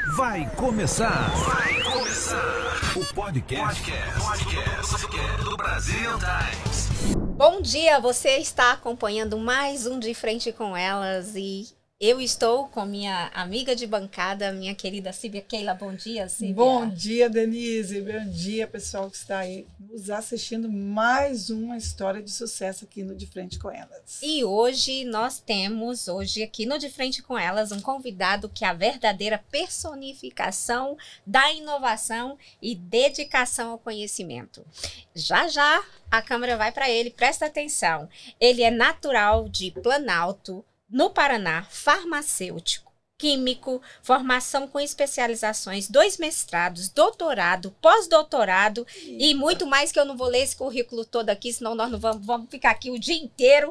Vai começar. O podcast do Brasil Times. Bom dia, você está acompanhando mais um De Frente com Elas e eu estou com minha amiga de bancada, minha querida Sílvia Keila. Bom dia, Sílvia. Bom dia, Denise. Bom dia, pessoal que está aí nos assistindo mais uma história de sucesso aqui no De Frente com Elas. E hoje nós temos, aqui no De Frente com Elas, um convidado que é a verdadeira personificação da inovação e dedicação ao conhecimento. Já já a câmera vai para ele, presta atenção. Ele é natural de Planalto, no Paraná, farmacêutico, químico, formação com especializações, 2 mestrados, doutorado, pós-doutorado e muito mais, que eu não vou ler esse currículo todo aqui, senão nós não vamos ficar aqui o dia inteiro.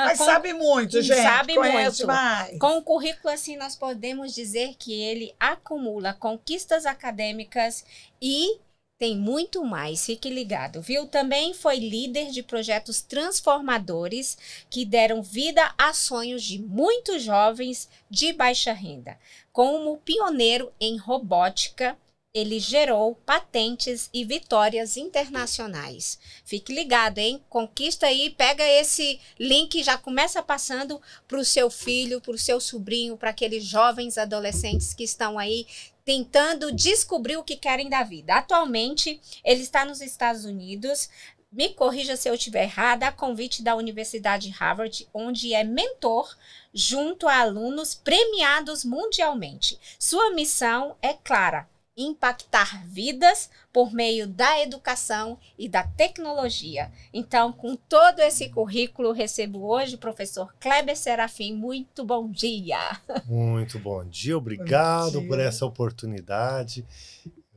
Mas sabe muito, gente. Sabe muito. Mais. Com um currículo assim, nós podemos dizer que ele acumula conquistas acadêmicas e tem muito mais, fique ligado, viu? Também foi líder de projetos transformadores que deram vida a sonhos de muitos jovens de baixa renda. Como pioneiro em robótica, ele gerou patentes e vitórias internacionais. Fique ligado, hein? Conquista aí, pega esse link e já começa passando para o seu filho, para o seu sobrinho, para aqueles jovens adolescentes que estão aí tentando descobrir o que querem da vida. Atualmente, ele está nos Estados Unidos. Me corrija se eu estiver errada, a convite da Universidade Harvard, onde é mentor junto a alunos premiados mundialmente. Sua missão é clara: impactar vidas por meio da educação e da tecnologia. Então, com todo esse currículo, recebo hoje o professor Kleber Serafim. Muito bom dia. Muito bom dia, obrigado por essa oportunidade.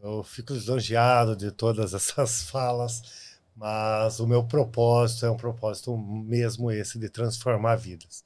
Eu fico lisonjeado de todas essas falas, mas o meu propósito é um propósito mesmo esse de transformar vidas.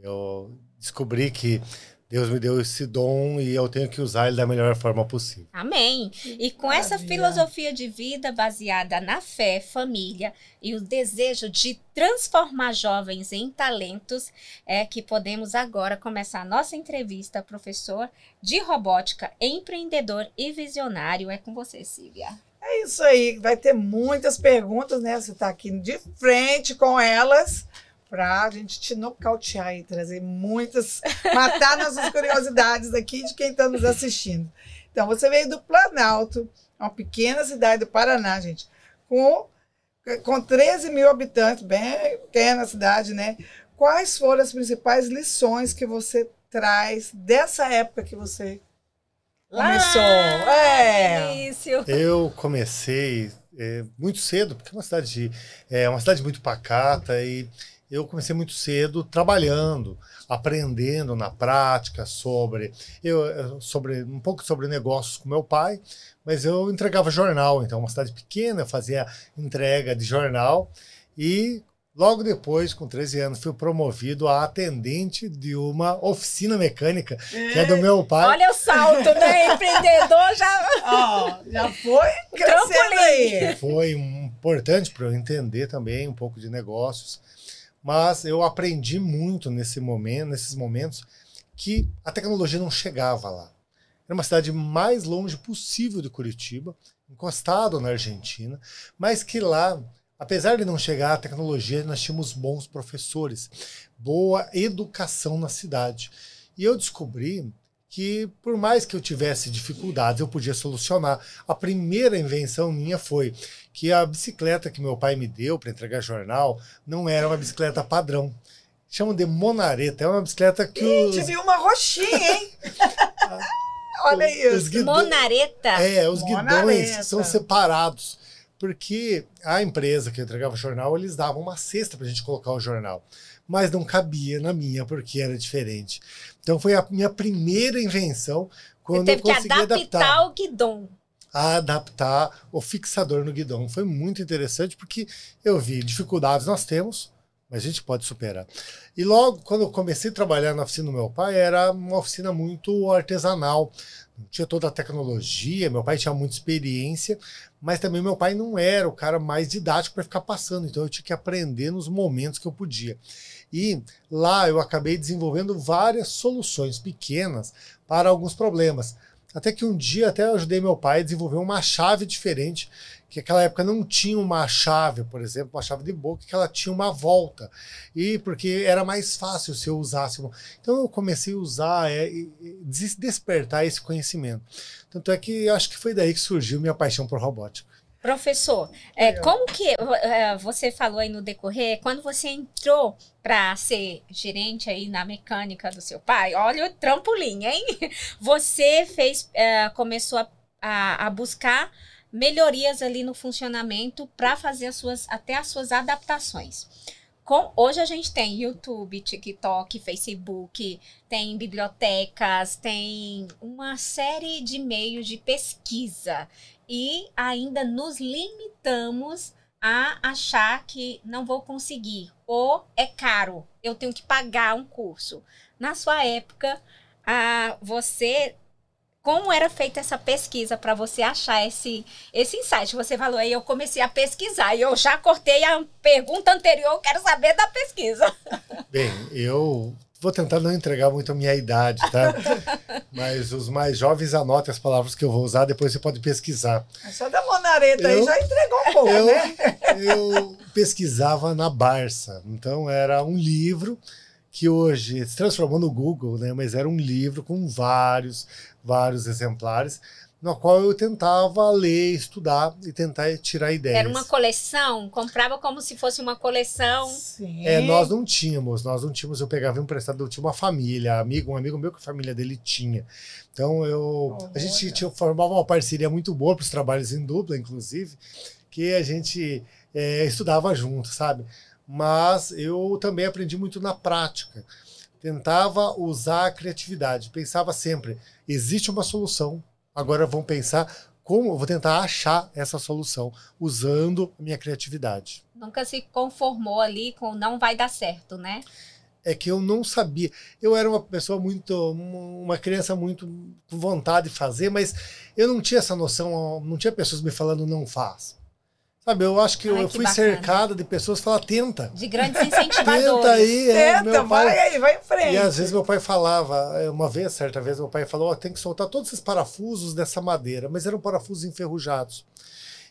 Eu descobri que Deus me deu esse dom e eu tenho que usar ele da melhor forma possível. Amém. E com essa filosofia de vida baseada na fé, família e o desejo de transformar jovens em talentos, é que podemos agora começar a nossa entrevista. Professor de robótica, empreendedor e visionário. É com você, Sílvia. É isso aí. Vai ter muitas perguntas, né? Você está aqui de frente com elas, para a gente te nocautear e trazer muitas, matar nossas curiosidades aqui de quem está nos assistindo. Então, você veio do Planalto, uma pequena cidade do Paraná, gente, com 13 mil habitantes, bem pequena cidade, né? Quais foram as principais lições que você traz dessa época que você começou? Início. Eu comecei muito cedo, porque é uma cidade muito pacata e eu comecei muito cedo trabalhando, aprendendo na prática um pouco sobre negócios com meu pai, mas eu entregava jornal, então uma cidade pequena, eu fazia entrega de jornal e logo depois, com 13 anos, fui promovido a atendente de uma oficina mecânica, que é do meu pai. Olha o salto, né? Empreendedor já foi crescendo aí. Foi importante para eu entender também um pouco de negócios. Mas eu aprendi muito nesses momentos, que a tecnologia não chegava lá. Era uma cidade mais longe possível de Curitiba, encostado na Argentina, mas que lá, apesar de não chegar a tecnologia, nós tínhamos bons professores, boa educação na cidade. E eu descobri que, por mais que eu tivesse dificuldades, eu podia solucionar. A primeira invenção minha foi que a bicicleta que meu pai me deu para entregar jornal não era uma bicicleta padrão. Chamam de monareta. É uma bicicleta que Gente, viu uma roxinha, hein? Olha isso. Monareta? Os guidões são separados. Porque a empresa que entregava jornal, eles davam uma cesta para a gente colocar o jornal. Mas não cabia na minha, porque era diferente. Então foi a minha primeira invenção quando eu consegui adaptar o guidão. Adaptar o fixador no guidão. Foi muito interessante porque eu vi dificuldades nós temos, mas a gente pode superar. E logo, quando eu comecei a trabalhar na oficina do meu pai, era uma oficina muito artesanal. Não tinha toda a tecnologia, meu pai tinha muita experiência, mas também meu pai não era o cara mais didático para ficar passando, então eu tinha que aprender nos momentos que eu podia. E lá eu acabei desenvolvendo várias soluções pequenas para alguns problemas. Até que um dia até eu ajudei meu pai a desenvolver uma chave diferente, que naquela época não tinha uma chave, por exemplo, uma chave de boca, que ela tinha uma volta. E porque era mais fácil se eu usasse uma. Então eu comecei a usar, despertar esse conhecimento. Tanto é que eu acho que foi daí que surgiu minha paixão por robótica. Professor, como que você falou aí no decorrer, quando você entrou para ser gerente aí na mecânica do seu pai, olha o trampolim, hein? Você começou a buscar melhorias ali no funcionamento para fazer até as suas adaptações. Hoje a gente tem YouTube, TikTok, Facebook, tem bibliotecas, tem uma série de meios de pesquisa. E ainda nos limitamos a achar que não vou conseguir. Ou é caro, eu tenho que pagar um curso. Na sua época, como era feita essa pesquisa para você achar esse insight? Você falou aí, eu comecei a pesquisar e eu já cortei a pergunta anterior, eu quero saber da pesquisa. Bem, eu vou tentar não entregar muito a minha idade, tá? Mas os mais jovens anotem as palavras que eu vou usar, depois você pode pesquisar. Só da monareta aí já entregou um pouco, né? Eu pesquisava na Barça, então era um livro que hoje se transformou no Google, né? Mas era um livro com vários exemplares, no qual eu tentava ler, estudar e tentar tirar ideias. Era uma coleção? Comprava como se fosse uma coleção? Sim. Nós não tínhamos, eu pegava emprestado, eu tinha uma família, um amigo meu que a família dele tinha. Então a gente formava uma parceria muito boa para os trabalhos em dupla, inclusive, que a gente estudava junto, sabe? Mas eu também aprendi muito na prática. Tentava usar a criatividade, pensava sempre, existe uma solução, agora vamos pensar como eu vou tentar achar essa solução, usando a minha criatividade. Nunca se conformou ali com não vai dar certo, né? É que eu não sabia. Eu era uma criança muito com vontade de fazer, mas eu não tinha essa noção, não tinha pessoas me falando não faz. Sabe, eu acho que eu fui cercado de pessoas que falavam, tenta. De grandes incentivadores. Tenta aí. Tenta, vai aí, vai em frente. E às vezes meu pai falava, certa vez meu pai falou, tem que soltar todos esses parafusos dessa madeira, mas eram parafusos enferrujados.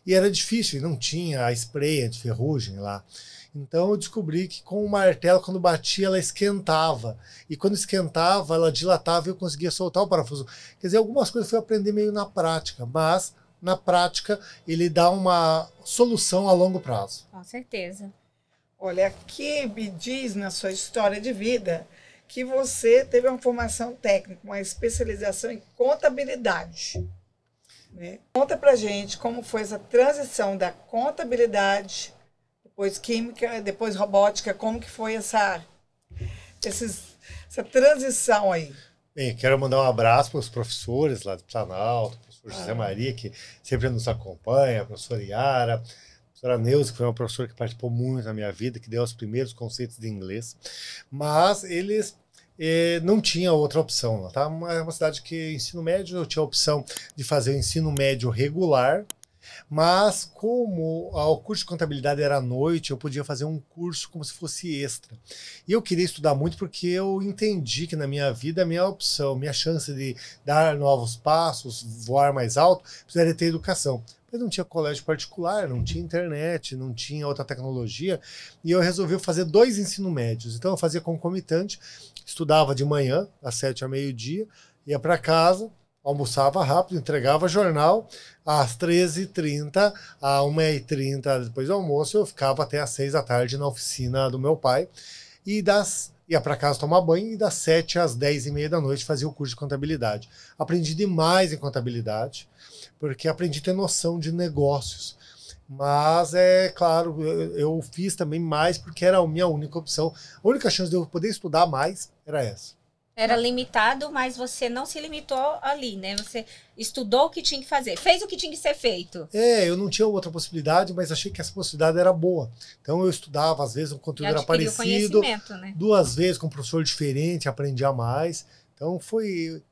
E era difícil, e não tinha a spray anti-ferrugem lá. Então eu descobri que com o martelo, quando batia, ela esquentava. E quando esquentava, ela dilatava e eu conseguia soltar o parafuso. Quer dizer, algumas coisas eu fui aprender meio na prática, mas na prática ele dá uma solução a longo prazo. Com certeza. Olha, aqui me diz na sua história de vida que você teve uma formação técnica, uma especialização em contabilidade. Né? Conta pra gente como foi essa transição da contabilidade, depois química, depois robótica, como que foi essa transição aí? Bem, quero mandar um abraço para os professores lá do Planalto, professor José Maria, que sempre nos acompanha, a professora Yara, a professora Neuza, que foi uma professora que participou muito na minha vida, que deu os primeiros conceitos de inglês. Mas eles não tinham outra opção lá, tá? É uma cidade que ensino médio, eu tinha a opção de fazer o ensino médio regular, mas como o curso de contabilidade era à noite, eu podia fazer um curso como se fosse extra. E eu queria estudar muito porque eu entendi que na minha vida a minha opção, minha chance de dar novos passos, voar mais alto, precisaria ter educação. Mas não tinha colégio particular, não tinha internet, não tinha outra tecnologia, e eu resolvi fazer 2 ensino médios. Então eu fazia concomitante, estudava de manhã, às 7 ao meio-dia, ia para casa, almoçava rápido, entregava jornal, às 13h30, às 1h30 depois do almoço, eu ficava até às 6 da tarde na oficina do meu pai, e ia para casa tomar banho, e das 7 às 10h30 da noite fazia o curso de contabilidade. Aprendi demais em contabilidade, porque aprendi a ter noção de negócios. Mas, é claro, eu fiz também mais porque era a minha única opção. A única chance de eu poder estudar mais era essa. Era limitado, mas você não se limitou ali, né? Você estudou o que tinha que fazer, fez o que tinha que ser feito. Eu não tinha outra possibilidade, mas achei que essa possibilidade era boa. Então eu estudava, às vezes o conteúdo era parecido, né? 2 vezes com um professor diferente, aprendia mais. Então foi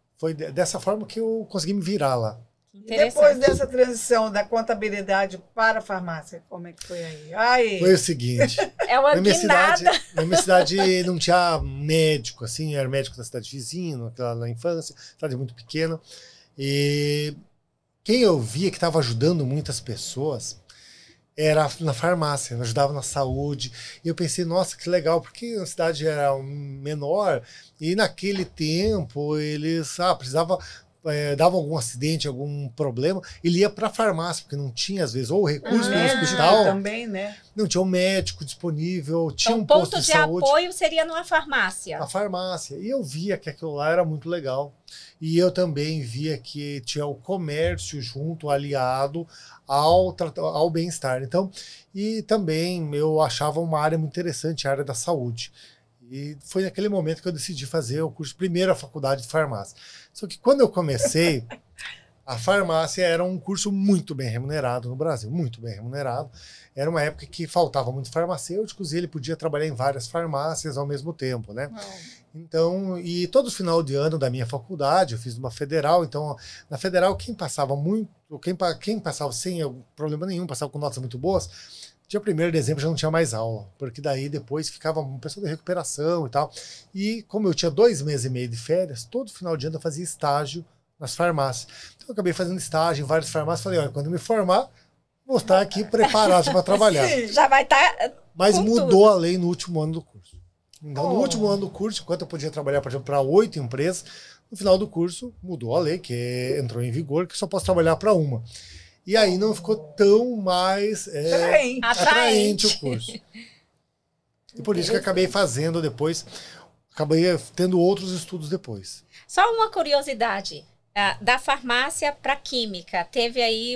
dessa forma que eu consegui me virar lá. E Interessante. depois dessa transição da contabilidade para a farmácia, como é que foi aí? Ai, Foi o seguinte, É uma na minha guinada. cidade não tinha médico, assim, era médico da cidade vizinha, naquela na infância, cidade muito pequena. E quem eu via que estava ajudando muitas pessoas era na farmácia, ajudava na saúde. E eu pensei, nossa, que legal, porque a cidade era menor e naquele tempo eles precisavam. Dava algum acidente, algum problema, ele ia para a farmácia, porque não tinha, às vezes, ou recurso no médico hospital, também, né? não tinha um médico disponível, tinha Então, um posto ponto de de saúde. apoio seria numa farmácia. A farmácia. E eu via que aquilo lá era muito legal. E eu também via que tinha o comércio junto, aliado ao bem-estar. Então, e também eu achava uma área muito interessante, a área da saúde. E foi naquele momento que eu decidi fazer o curso, primeiro a faculdade de farmácia. Só que quando eu comecei, a farmácia era um curso muito bem remunerado no Brasil, muito bem remunerado. Era uma época que faltava muito farmacêuticos e ele podia trabalhar em várias farmácias ao mesmo tempo, né? Então, e todo final de ano da minha faculdade, eu fiz uma federal, então na federal quem passava quem passava sem problema nenhum, passava com notas muito boas, dia 1º de dezembro já não tinha mais aula, porque daí depois ficava uma pessoa de recuperação e tal. E como eu tinha 2 meses e meio de férias, todo final de ano eu fazia estágio nas farmácias. Então eu acabei fazendo estágio em várias farmácias, falei, olha, quando eu me formar, vou estar aqui preparado para trabalhar. Já vai estar. Mas com mudou tudo. a lei no último ano do curso. Então, no último ano do curso, enquanto eu podia trabalhar, por exemplo, para 8 empresas, no final do curso mudou a lei, que entrou em vigor, que só posso trabalhar para uma. E aí não ficou tão mais atraente o curso. E por isso que eu acabei fazendo depois, acabei tendo outros estudos depois. Só uma curiosidade. Da farmácia para química, teve aí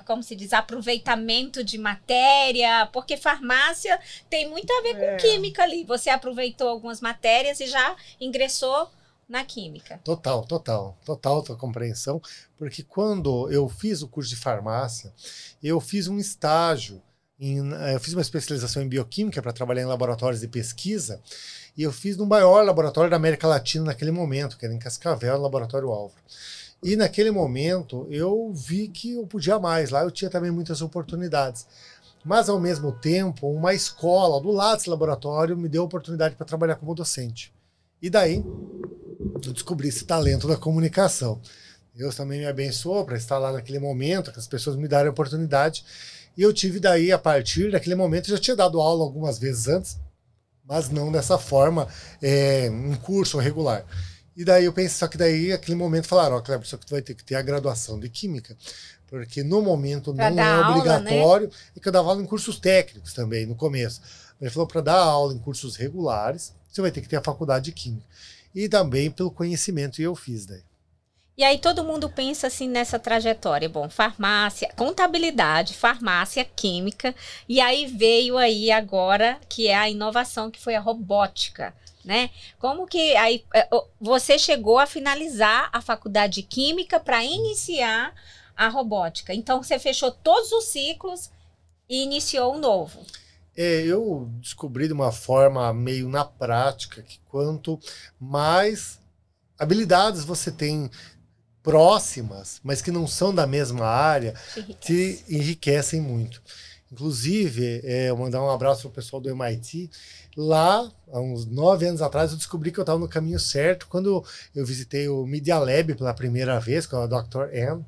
como se diz, aproveitamento de matéria, porque farmácia tem muito a ver com química ali. Você aproveitou algumas matérias e já ingressou na química. Total tua compreensão, porque quando eu fiz o curso de farmácia, eu fiz um estágio, eu fiz uma especialização em bioquímica para trabalhar em laboratórios de pesquisa, e eu fiz no maior laboratório da América Latina naquele momento, que era em Cascavel, no Laboratório Álvaro. E naquele momento eu vi que eu podia mais, lá eu tinha também muitas oportunidades. Mas ao mesmo tempo, uma escola do lado desse laboratório me deu a oportunidade para trabalhar como docente. E daí eu descobri esse talento da comunicação. Deus também me abençoou para estar lá naquele momento, que as pessoas me deram a oportunidade. E eu tive daí, a partir daquele momento, eu já tinha dado aula algumas vezes antes, mas não dessa forma, em curso regular. E daí eu pensei, só que daí, naquele momento, falaram, ó, Kleber, só que tu vai ter que ter a graduação de Química, porque no momento pra não é obrigatório, aula, né? E que eu dava aula em cursos técnicos também, no começo. Ele falou, para dar aula em cursos regulares, você vai ter que ter a faculdade de Química. E também pelo conhecimento, e eu fiz daí. E aí todo mundo pensa assim nessa trajetória. Bom, farmácia, contabilidade, farmácia, química. E aí veio aí agora, que é a inovação, que foi a robótica, né? Como que aí você chegou a finalizar a faculdade de química para iniciar a robótica? Então você fechou todos os ciclos e iniciou um novo. Eu descobri de uma forma meio na prática que quanto mais habilidades você tem próximas, mas que não são da mesma área, te enriquecem muito. Inclusive, eu mandar um abraço para o pessoal do MIT. Lá, há uns 9 anos atrás, eu descobri que eu estava no caminho certo quando eu visitei o Media Lab pela primeira vez, com a Dr. Anne.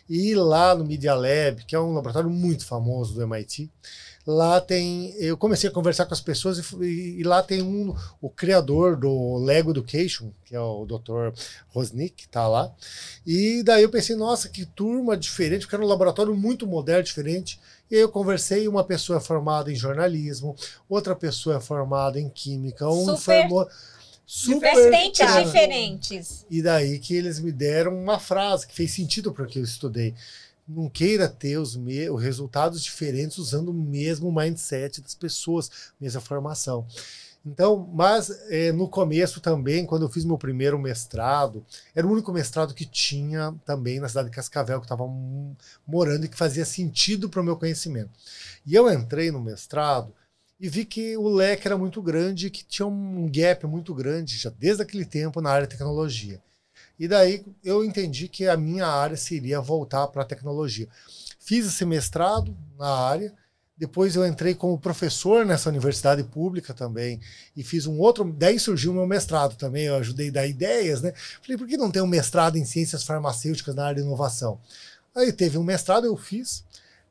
E lá no Media Lab, que é um laboratório muito famoso do MIT, lá eu comecei a conversar com as pessoas e lá tem o criador do Lego Education, que é o Dr. Rosnick, que está lá. E daí eu pensei, nossa, que turma diferente, porque era um laboratório muito moderno, diferente. E aí eu conversei, uma pessoa é formada em jornalismo, outra pessoa é formada em química, super diferentes. E daí que eles me deram uma frase que fez sentido para o que eu estudei. Não queira ter os resultados diferentes usando o mesmo mindset das pessoas, mesma formação. Então, mas no começo também, quando eu fiz meu primeiro mestrado, era o único mestrado que tinha também na cidade de Cascavel, que eu estava morando e que fazia sentido para o meu conhecimento. E eu entrei no mestrado e vi que o leque era muito grande, que tinha um gap muito grande, já desde aquele tempo, na área de tecnologia. E daí eu entendi que a minha área seria voltar para a tecnologia. Fiz esse mestrado na área, depois eu entrei como professor nessa universidade pública também e fiz um outro, daí surgiu o meu mestrado também, eu ajudei a dar ideias, né? Falei, por que não tem um mestrado em ciências farmacêuticas na área de inovação? Aí teve um mestrado, eu fiz,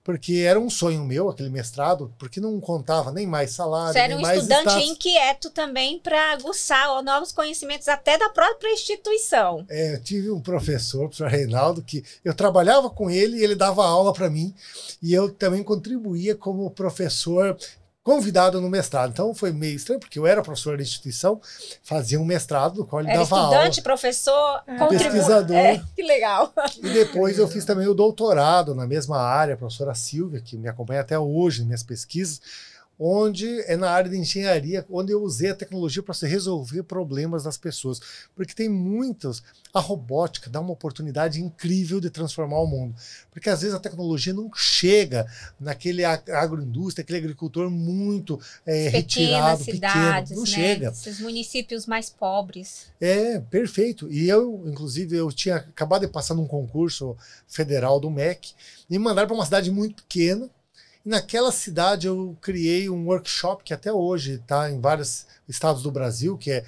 porque era um sonho meu, aquele mestrado, porque não contava nem mais salário, Você era nem um mais estudante status. inquieto também para aguçar novos conhecimentos até da própria instituição. Eu tive um professor, o professor Reinaldo, que eu trabalhava com ele e ele dava aula para mim, e eu também contribuía como professor convidado no mestrado. Então foi meio estranho, porque eu era professor da instituição, fazia um mestrado, do qual ele Era dava aula. estudante, professor, pesquisador. Que legal. E depois eu fiz também o doutorado na mesma área, a professora Silvia, que me acompanha até hoje nas minhas pesquisas, onde é na área de engenharia, onde eu usei a tecnologia para resolver problemas das pessoas. Porque tem muitos... A robótica dá uma oportunidade incrível de transformar o mundo. Porque às vezes a tecnologia não chega naquele agroindústria, aquele agricultor muito retirado, cidades, pequeno. Não né? chega. Esses municípios mais pobres. Perfeito. E eu, inclusive, eu tinha acabado de passar num concurso federal do MEC e me mandaram para uma cidade muito pequena. E naquela cidade eu criei um workshop que até hoje está em vários estados do Brasil, que é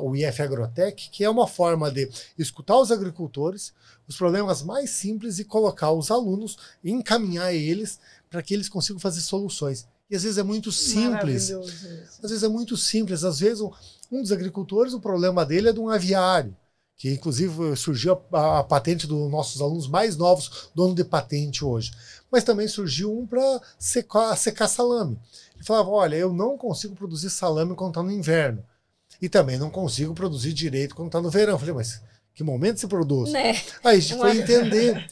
o IF Agrotech, que é uma forma de escutar os agricultores, os problemas mais simples e colocar os alunos, encaminhar eles para que eles consigam fazer soluções. E às vezes é muito simples. Às vezes é muito simples. Às vezes um dos agricultores, o problema dele é de um aviário, que inclusive surgiu a patente dos nossos alunos mais novos, dono de patente hoje. Mas também surgiu um para secar salame. Ele falava, olha, eu não consigo produzir salame quando está no inverno. E também não consigo produzir direito quando está no verão. Eu falei, mas que momento se produz? Né? Aí a gente foi entender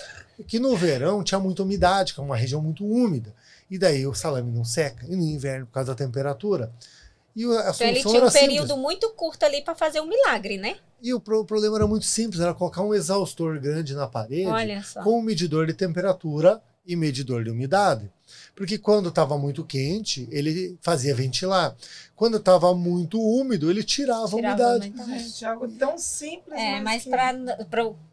que no verão tinha muita umidade, que é uma região muito úmida. E daí o salame não seca. E no inverno, por causa da temperatura. E a Então ele solução tinha um era período simples. muito curto ali para fazer um milagre, né? E o problema era muito simples, era colocar um exaustor grande na parede Olha só. com um medidor de temperatura e medidor de umidade. Porque quando estava muito quente, ele fazia ventilar. Quando estava muito úmido, ele tirava a umidade. Gente, algo tão simples. Mas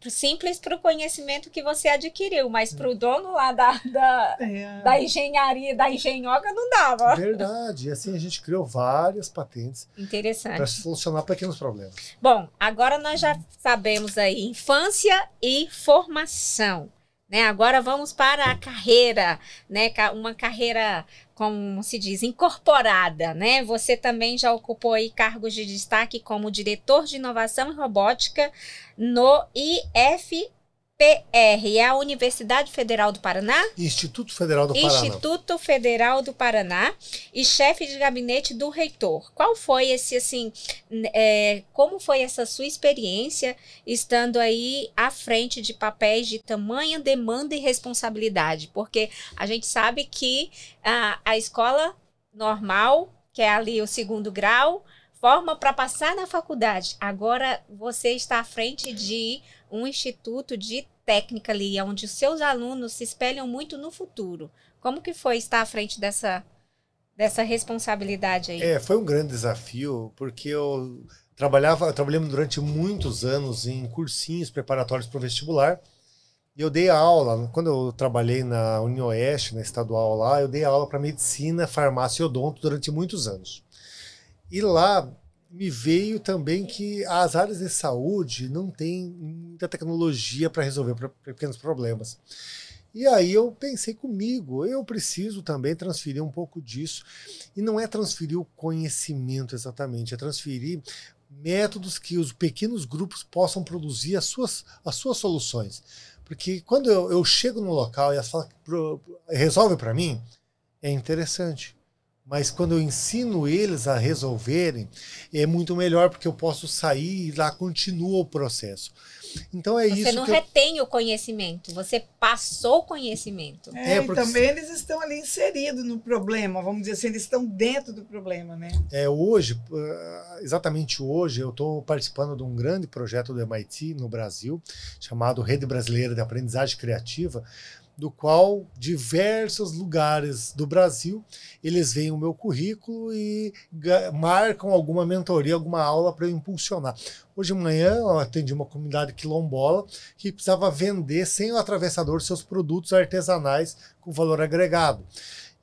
simples para o conhecimento que você adquiriu, mas para o dono lá da engenharia, da engenhoca, não dava. Verdade. E assim a gente criou várias patentes para Interessante. solucionar pequenos problemas. Bom, agora nós já sabemos aí infância e formação. Né? Agora vamos para a carreira, né? Uma carreira, como se diz, incorporada, né? Você também já ocupou aí cargos de destaque como diretor de inovação e robótica no IFPR, é a Universidade Federal do Paraná? Instituto Federal do Paraná. Instituto Federal do Paraná e chefe de gabinete do reitor. Qual foi como foi essa sua experiência estando aí à frente de papéis de tamanha demanda e responsabilidade? Porque a gente sabe que a escola normal, que é ali o 2º grau, forma para passar na faculdade. Agora você está à frente de um instituto de técnica ali, onde os seus alunos se espelham muito no futuro. Como que foi estar à frente dessa responsabilidade aí? Foi um grande desafio, porque eu trabalhei durante muitos anos em cursinhos preparatórios para o vestibular. E eu dei aula, quando eu trabalhei na UniOeste, na estadual lá, eu dei aula para medicina, farmácia e odonto durante muitos anos. E lá me veio também que as áreas de saúde não têm muita tecnologia para resolver pequenos problemas. E aí eu pensei comigo, eu preciso também transferir um pouco disso. E não é transferir o conhecimento exatamente, é transferir métodos que os pequenos grupos possam produzir as suas soluções. Porque quando eu chego no local e elas falam, resolve para mim, é interessante. Mas quando eu ensino eles a resolverem, é muito melhor, porque eu posso sair e lá continua o processo. Então é isso. Você não retém o conhecimento, você passou o conhecimento. E também eles estão ali inseridos no problema, vamos dizer assim, eles estão dentro do problema, né? Exatamente hoje, eu estou participando de um grande projeto do MIT no Brasil, chamado Rede Brasileira de Aprendizagem Criativa, do qual diversos lugares do Brasil, eles veem o meu currículo e marcam alguma mentoria, alguma aula para eu impulsionar. Hoje de manhã eu atendi uma comunidade quilombola que precisava vender sem o atravessador seus produtos artesanais com valor agregado.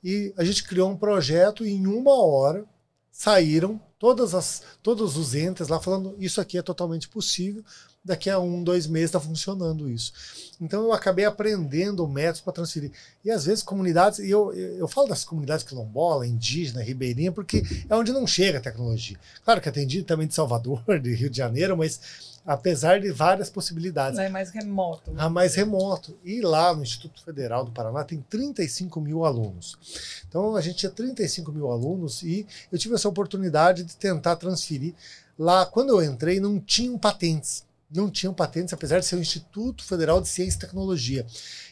E a gente criou um projeto e em 1 hora saíram todos os entes lá falando isso aqui é totalmente possível, daqui a 1, 2 meses está funcionando isso. Então eu acabei aprendendo métodos para transferir. E às vezes comunidades, e eu falo das comunidades quilombola, indígena, ribeirinha, porque é onde não chega a tecnologia. Claro que atendi também de Salvador, de Rio de Janeiro, mas apesar de várias possibilidades. Lá é mais remoto. Né? Mais remoto. E lá no Instituto Federal do Paraná tem 35 mil alunos. Então a gente tinha 35 mil alunos e eu tive essa oportunidade de tentar transferir. Lá, quando eu entrei, não tinham patentes. Não tinham patentes, apesar de ser o Instituto Federal de Ciência e Tecnologia.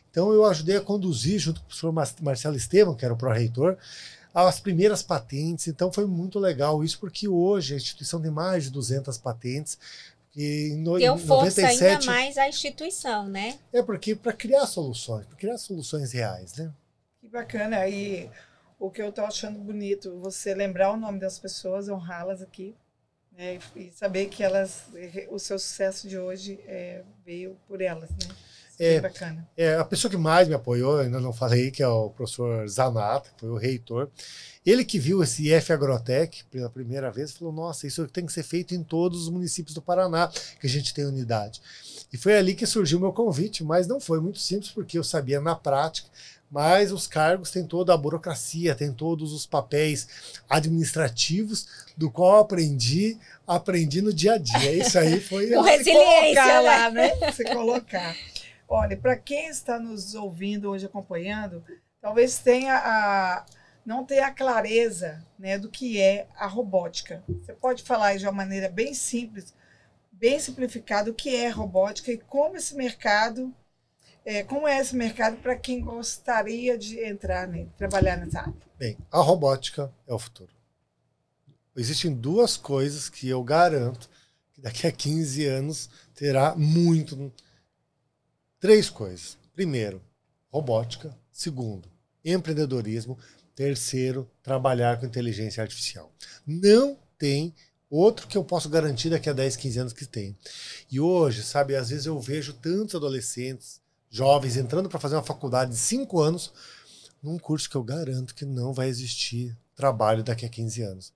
Então eu ajudei a conduzir, junto com o professor Marcelo Estevam, que era o pró-reitor, as primeiras patentes. Então foi muito legal isso, porque hoje a instituição tem mais de 200 patentes. E deu força 97, ainda mais à instituição, né? É porque para criar soluções reais, né? Que bacana. E o que eu estou achando bonito, você lembrar o nome das pessoas, honrá-las aqui. Né, e saber que o seu sucesso de hoje veio por elas, né? É bacana. A pessoa que mais me apoiou, ainda não falei, que é o professor Zanata, que foi o reitor. Ele que viu esse IF Agrotech pela primeira vez, falou, nossa, isso tem que ser feito em todos os municípios do Paraná, que a gente tem unidade. E foi ali que surgiu o meu convite, mas não foi muito simples, porque eu sabia na prática, mas os cargos têm toda a burocracia, têm todos os papéis administrativos, do qual aprendi no dia a dia. Isso aí foi... resiliência lá, né? Você colocar. Olha, para quem está nos ouvindo hoje, acompanhando, talvez não tenha a clareza, né, do que é a robótica. Você pode falar de uma maneira bem simples, bem simplificada, o que é robótica e como esse mercado... como é esse mercado para quem gostaria de entrar nele, trabalhar nessa área? Bem, a robótica é o futuro. Existem 2 coisas que eu garanto que daqui a 15 anos terá muito. 3 coisas. Primeiro, robótica. Segundo, empreendedorismo. Terceiro, trabalhar com inteligência artificial. Não tem outro que eu posso garantir daqui a 10, 15 anos que tem. E hoje, sabe, às vezes eu vejo tantos adolescentes, jovens entrando para fazer uma faculdade de 5 anos num curso que eu garanto que não vai existir trabalho daqui a 15 anos.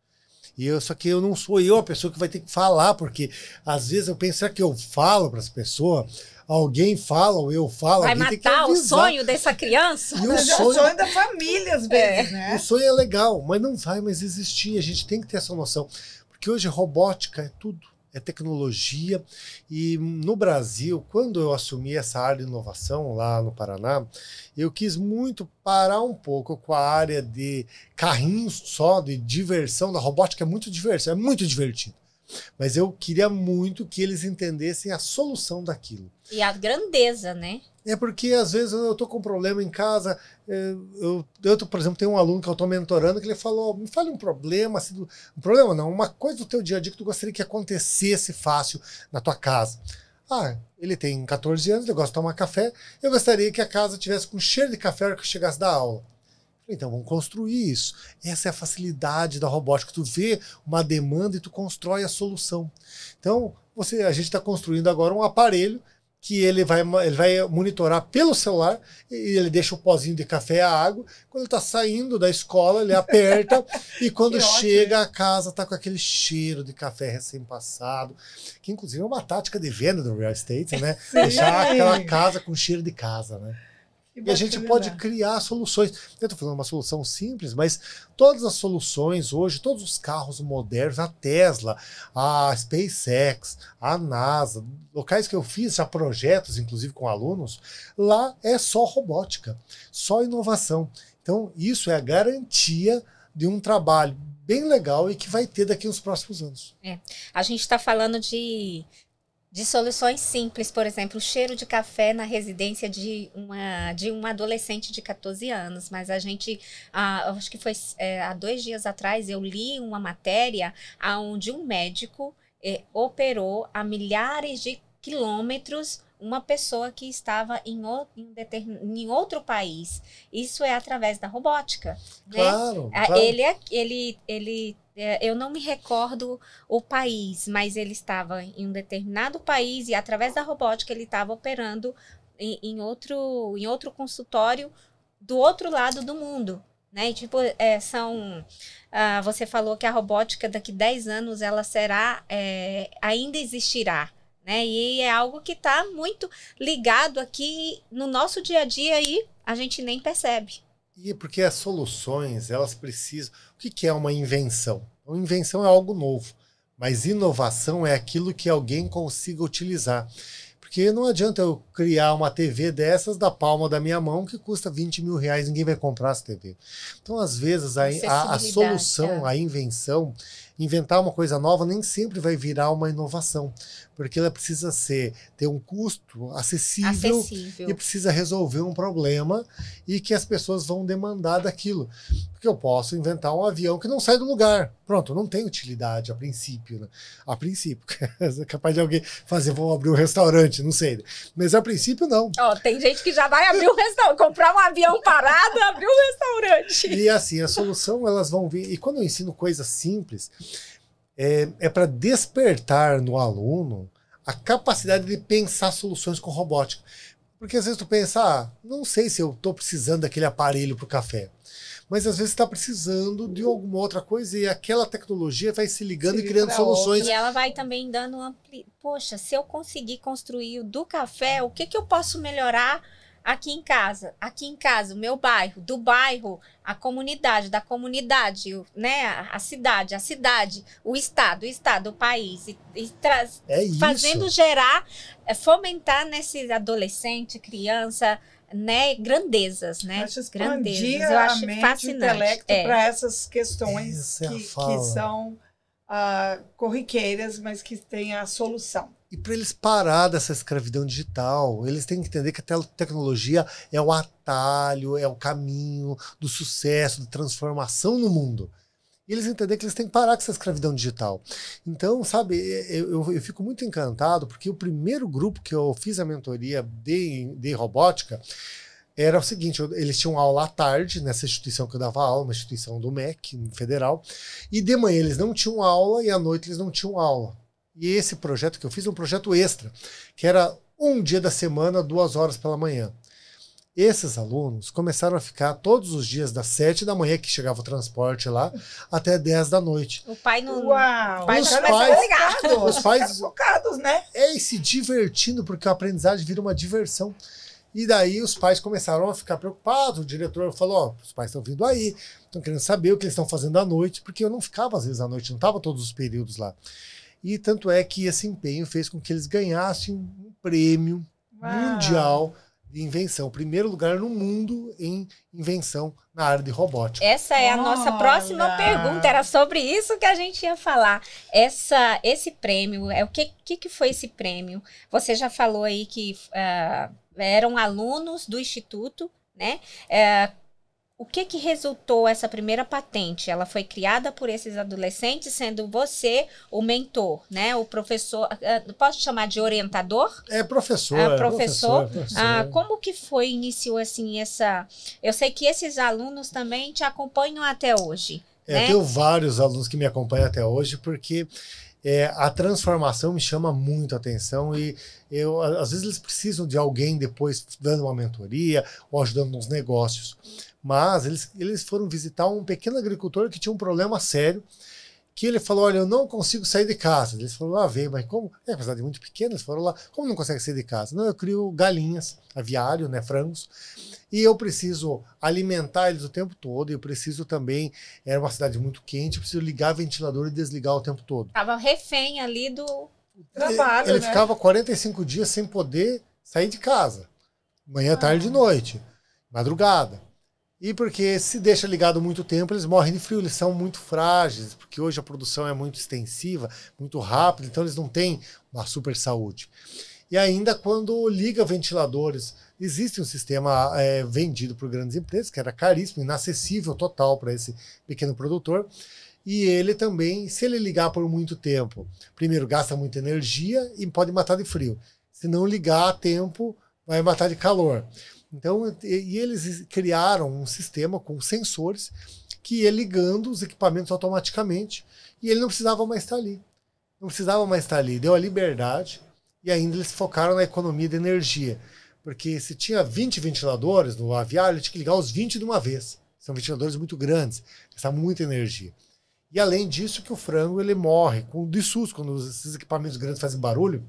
Só que eu não sou a pessoa que vai ter que falar, porque às vezes eu penso, será que eu falo para as pessoas? Alguém fala ou eu falo? Vai matar o sonho dessa criança? E o sonho da família, às vezes, né? O sonho é legal, mas não vai mais existir. A gente tem que ter essa noção. Porque hoje robótica é tudo. É tecnologia, e no Brasil, quando eu assumi essa área de inovação lá no Paraná, eu quis muito parar um pouco com a área de carrinhos só, de diversão. Da robótica é muito diversão, é muito divertido. Mas eu queria muito que eles entendessem a solução daquilo. E a grandeza, né? É porque, às vezes, eu estou com um problema em casa. Por exemplo, tem um aluno que eu estou mentorando que ele falou, me fale um problema. Assim, um problema não, uma coisa do teu dia a dia que tu gostaria que acontecesse fácil na tua casa. Ele tem 14 anos, ele gosta de tomar café. Eu gostaria que a casa tivesse com cheiro de café na hora que eu chegasse da aula. Então, vamos construir isso. Essa é a facilidade da robótica. Tu vê uma demanda e tu constrói a solução. Então, a gente está construindo agora um aparelho que ele vai monitorar pelo celular, e ele deixa o pozinho de café, a água. Quando ele está saindo da escola, ele aperta, e quando chega a casa, está com aquele cheiro de café recém-passado, que inclusive é uma tática de venda do real estate, né? Deixar aquela casa com cheiro de casa, né? E a gente pode criar soluções. Eu estou falando uma solução simples, mas todas as soluções hoje, todos os carros modernos, a Tesla, a SpaceX, a NASA, locais que eu fiz já projetos, inclusive com alunos, lá é só robótica, só inovação. Então, isso é a garantia de um trabalho bem legal e que vai ter daqui nos próximos anos. A gente está falando de soluções simples, por exemplo, o cheiro de café na residência de uma adolescente de 14 anos. Mas a gente, acho que foi há 2 dias atrás, eu li uma matéria onde um médico operou a milhares de quilômetros uma pessoa que estava em outro país. Isso é através da robótica, né? Claro, claro. Eu não me recordo o país, mas ele estava em um determinado país e através da robótica ele estava operando em outro consultório do outro lado do mundo, né? E, tipo, você falou que a robótica daqui 10 anos ela será, ainda existirá, né? E é algo que está muito ligado aqui no nosso dia a dia e a gente nem percebe. E porque as soluções, elas precisam... O que é uma invenção? Uma invenção é algo novo, mas inovação é aquilo que alguém consiga utilizar. Porque não adianta eu criar uma TV dessas da palma da minha mão que custa 20 mil reais, ninguém vai comprar essa TV. Então, às vezes, a solução, a invenção, inventar uma coisa nova nem sempre vai virar uma inovação, porque ela precisa ter um custo acessível e precisa resolver um problema e que as pessoas vão demandar daquilo. Porque eu posso inventar um avião que não sai do lugar. Pronto, não tem utilidade a princípio. Né? A princípio. É capaz de alguém fazer, vou abrir um restaurante, não sei. Mas a princípio, não. Tem gente que já vai abrir um restaurante, comprar um avião parado, abrir um restaurante. E assim, a solução, elas vão vir. E quando eu ensino coisas simples, é para despertar no aluno a capacidade de pensar soluções com robótica. Porque às vezes tu pensa, não sei se eu estou precisando daquele aparelho para o café. Mas às vezes está precisando de alguma outra coisa e aquela tecnologia vai se ligando e criando soluções. E ela vai também dando poxa, se eu conseguir construir o do café, o que eu posso melhorar aqui em casa? Aqui em casa, o meu bairro, do bairro, a comunidade, da comunidade, né? A cidade, o estado, o país. Fazendo gerar, fomentar nesse adolescente, criança, né, grandezas, né? Grandezas. Eu acho fascinante. O intelecto para essas questões que são corriqueiras, mas que têm a solução. E para eles parar dessa escravidão digital, eles têm que entender que a tecnologia é o atalho, é o caminho do sucesso, da transformação no mundo. E eles entenderem que eles têm que parar com essa escravidão digital. Então, sabe, eu fico muito encantado, porque o primeiro grupo que eu fiz a mentoria de robótica era o seguinte, eles tinham aula à tarde, nessa instituição que eu dava aula, uma instituição do MEC, federal, e de manhã eles não tinham aula e à noite eles não tinham aula. E esse projeto que eu fiz é um projeto extra, que era um dia da semana, 2 horas pela manhã. Esses alunos começaram a ficar todos os dias das 7 da manhã, que chegava o transporte lá, até 10 da noite. O pai não... Uau! Os pais focados, né? E se divertindo, porque a aprendizagem vira uma diversão. E daí os pais começaram a ficar preocupados. O diretor falou, os pais estão vindo aí, estão querendo saber o que eles estão fazendo à noite, porque eu não ficava às vezes à noite, não estava todos os períodos lá. E tanto é que esse empenho fez com que eles ganhassem um prêmio mundial de invenção. Primeiro lugar no mundo em invenção na área de robótica. Essa é a nossa próxima pergunta. Era sobre isso que a gente ia falar. Esse prêmio, o que foi esse prêmio? Você já falou aí que eram alunos do Instituto, né? O que resultou essa primeira patente? Ela foi criada por esses adolescentes, sendo você o mentor, né? O professor, posso chamar de orientador? Professor. Professor. Como que iniciou assim essa... Eu sei que esses alunos também te acompanham até hoje. Né? Eu tenho vários alunos que me acompanham até hoje, porque a transformação me chama muito a atenção e às vezes eles precisam de alguém depois dando uma mentoria ou ajudando nos negócios. Mas eles foram visitar um pequeno agricultor que tinha um problema sério, que ele falou, olha, eu não consigo sair de casa. Eles falaram, veio, mas como? Apesar de muito pequeno, eles foram lá, como não consegue sair de casa? Não, eu crio galinhas, aviário, né, frangos, e eu preciso alimentar eles o tempo todo, eu preciso também, era uma cidade muito quente, eu preciso ligar ventilador e desligar o tempo todo. Estava refém ali do trabalho, Ele ficava 45 dias sem poder sair de casa, manhã, tarde e noite, madrugada. E porque se deixa ligado muito tempo, eles morrem de frio, eles são muito frágeis, porque hoje a produção é muito extensiva, muito rápida, então eles não têm uma super saúde. E ainda quando liga ventiladores, existe um sistema vendido por grandes empresas, que era caríssimo, inacessível total para esse pequeno produtor, e ele também, se ele ligar por muito tempo, primeiro gasta muita energia e pode matar de frio. Se não ligar a tempo, vai matar de calor. Então, e eles criaram um sistema com sensores que ia ligando os equipamentos automaticamente e ele não precisava mais estar ali. Não precisava mais estar ali. Deu a liberdade e ainda eles focaram na economia de energia. Porque se tinha 20 ventiladores no aviário, ele tinha que ligar os 20 de uma vez. São ventiladores muito grandes, gastam muita energia. E além disso, que o frango ele morre de susto. Quando esses equipamentos grandes fazem barulho,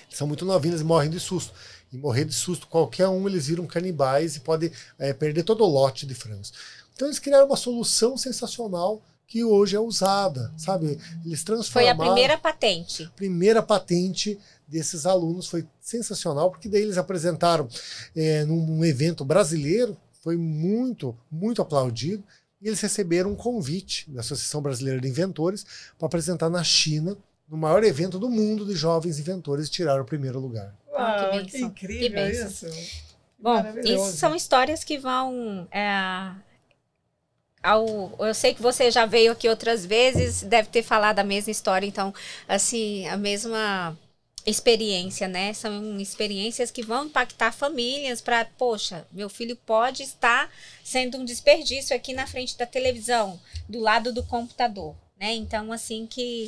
eles são muito novinhos, eles morrem de susto. E morrer de susto, qualquer um, eles viram canibais e podem perder todo o lote de frangos. Então eles criaram uma solução sensacional que hoje é usada, sabe? Eles transformaram... Foi a primeira patente. Primeira patente desses alunos, foi sensacional, porque daí eles apresentaram num evento brasileiro, foi muito, muito aplaudido, e eles receberam um convite da Associação Brasileira de Inventores para apresentar na China, no maior evento do mundo de jovens inventores, e tiraram o primeiro lugar. Uau, que incrível isso. Bom, isso são histórias que vão... eu sei que você já veio aqui outras vezes, deve ter falado a mesma história, então, assim, a mesma experiência, né? São experiências que vão impactar famílias para, poxa, meu filho pode estar sendo um desperdício aqui na frente da televisão, do lado do computador, né? Então, assim, que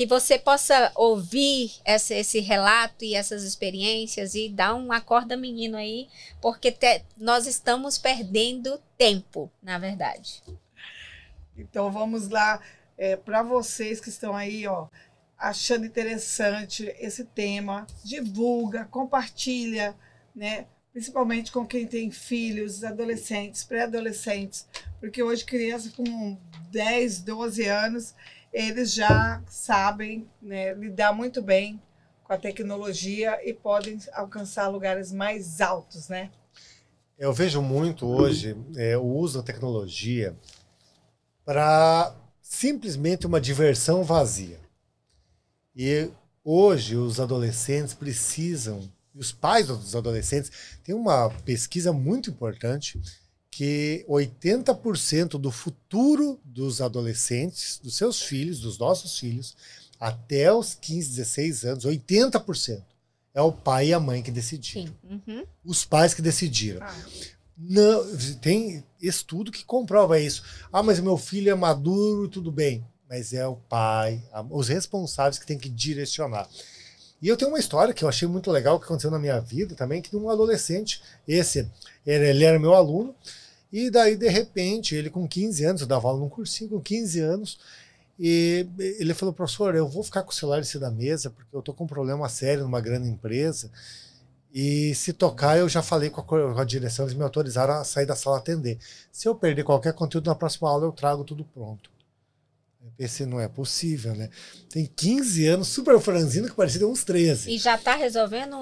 você possa ouvir esse relato e essas experiências e dar um acorda menino aí, porque nós estamos perdendo tempo, na verdade. Então, vamos lá, para vocês que estão aí, ó, achando interessante esse tema, divulga, compartilha, né? Principalmente com quem tem filhos, adolescentes, pré-adolescentes, porque hoje crianças com 10, 12 anos, eles já sabem, né, lidar muito bem com a tecnologia e podem alcançar lugares mais altos, né? Eu vejo muito hoje o uso da tecnologia para simplesmente uma diversão vazia. E hoje os adolescentes precisam, e os pais dos adolescentes, tem uma pesquisa muito importante que 80% do futuro dos adolescentes, dos seus filhos, dos nossos filhos, até os 15, 16 anos, 80% é o pai e a mãe que decidiram. Sim. Uhum. Os pais que decidiram. Não, tem estudo que comprova isso. Ah, mas meu filho é maduro, tudo bem. Mas é o pai, os responsáveis que tem que direcionar. E eu tenho uma história que eu achei muito legal, que aconteceu na minha vida também, que de um adolescente, ele era meu aluno, e daí, de repente, ele com 15 anos, eu dava aula num cursinho, com 15 anos, e ele falou, professor, eu vou ficar com o celular em cima da mesa, porque eu tô com um problema sério numa grande empresa, e se tocar, eu já falei com a direção, eles me autorizaram a sair da sala atender. Se eu perder qualquer conteúdo na próxima aula, eu trago tudo pronto. Eu pensei, não é possível, né? Tem 15 anos, super franzino, que parecia uns 13. E já está resolvendo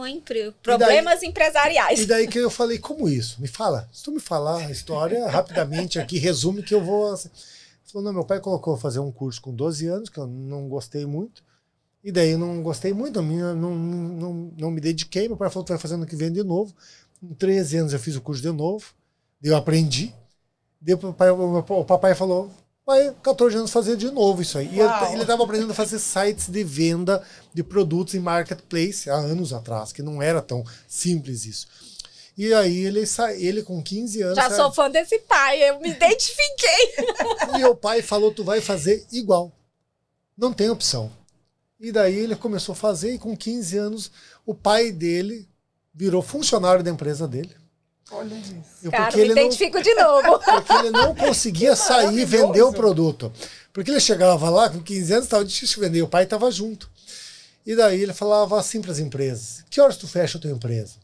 problemas empresariais. E daí que eu falei, como isso? Me fala. Se tu me falar a história rapidamente aqui, resume que eu vou... Ele falou, não, meu pai colocou fazer um curso com 12 anos, que eu não gostei muito. E daí eu não gostei muito, não me dediquei. Meu pai falou, tu vai fazer ano que vem de novo. Com 13 anos eu fiz o curso de novo. Eu aprendi. Daí o papai falou... Vai 14 anos fazer de novo isso aí. E ele estava aprendendo a fazer sites de venda de produtos em marketplace há anos atrás, que não era tão simples isso. E aí ele com 15 anos... Já sou fã desse pai, eu me identifiquei. E o pai falou, tu vai fazer igual. Não tem opção. E daí ele começou a fazer e com 15 anos o pai dele virou funcionário da empresa dele. Olha isso. Cara, me identifico de novo. Porque ele não conseguia sair e vender o produto. Porque ele chegava lá, com 15 anos, estava difícil de vender, o pai estava junto. E daí ele falava assim para as empresas, que horas tu fecha a tua empresa?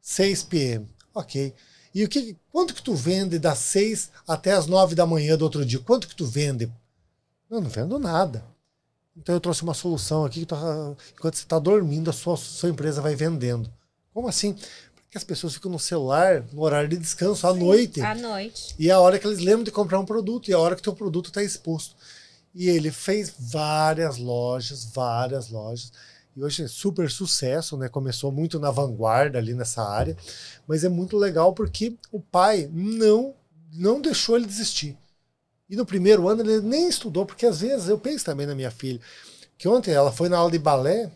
6 p.m. Ok. E quanto que tu vende das 6 até as 9 da manhã do outro dia? Quanto que tu vende? Não vendo nada. Então eu trouxe uma solução aqui, que enquanto você está dormindo, a sua empresa vai vendendo. Como assim? Que as pessoas ficam no celular no horário de descanso, à noite. À noite. E é a hora que eles lembram de comprar um produto, e é a hora que o teu produto está exposto. E ele fez várias lojas, e hoje é super sucesso, né? Começou muito na vanguarda ali nessa área, mas é muito legal porque o pai não deixou ele desistir. E no primeiro ano ele nem estudou, porque às vezes, eu penso também na minha filha, que ontem ela foi na aula de balé,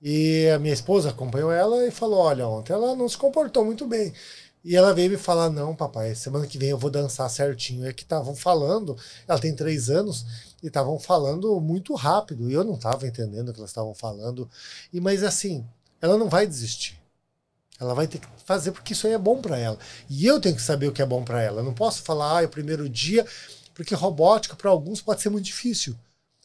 E a minha esposa acompanhou ela e falou, olha, ontem ela não se comportou muito bem. E ela veio me falar, não, papai, semana que vem eu vou dançar certinho. É que estavam falando, ela tem 3 anos, e estavam falando muito rápido. E eu não estava entendendo o que elas estavam falando. Mas assim, ela não vai desistir. Ela vai ter que fazer porque isso aí é bom para ela. E eu tenho que saber o que é bom para ela. Eu não posso falar, é o primeiro dia, porque robótica para alguns pode ser muito difícil.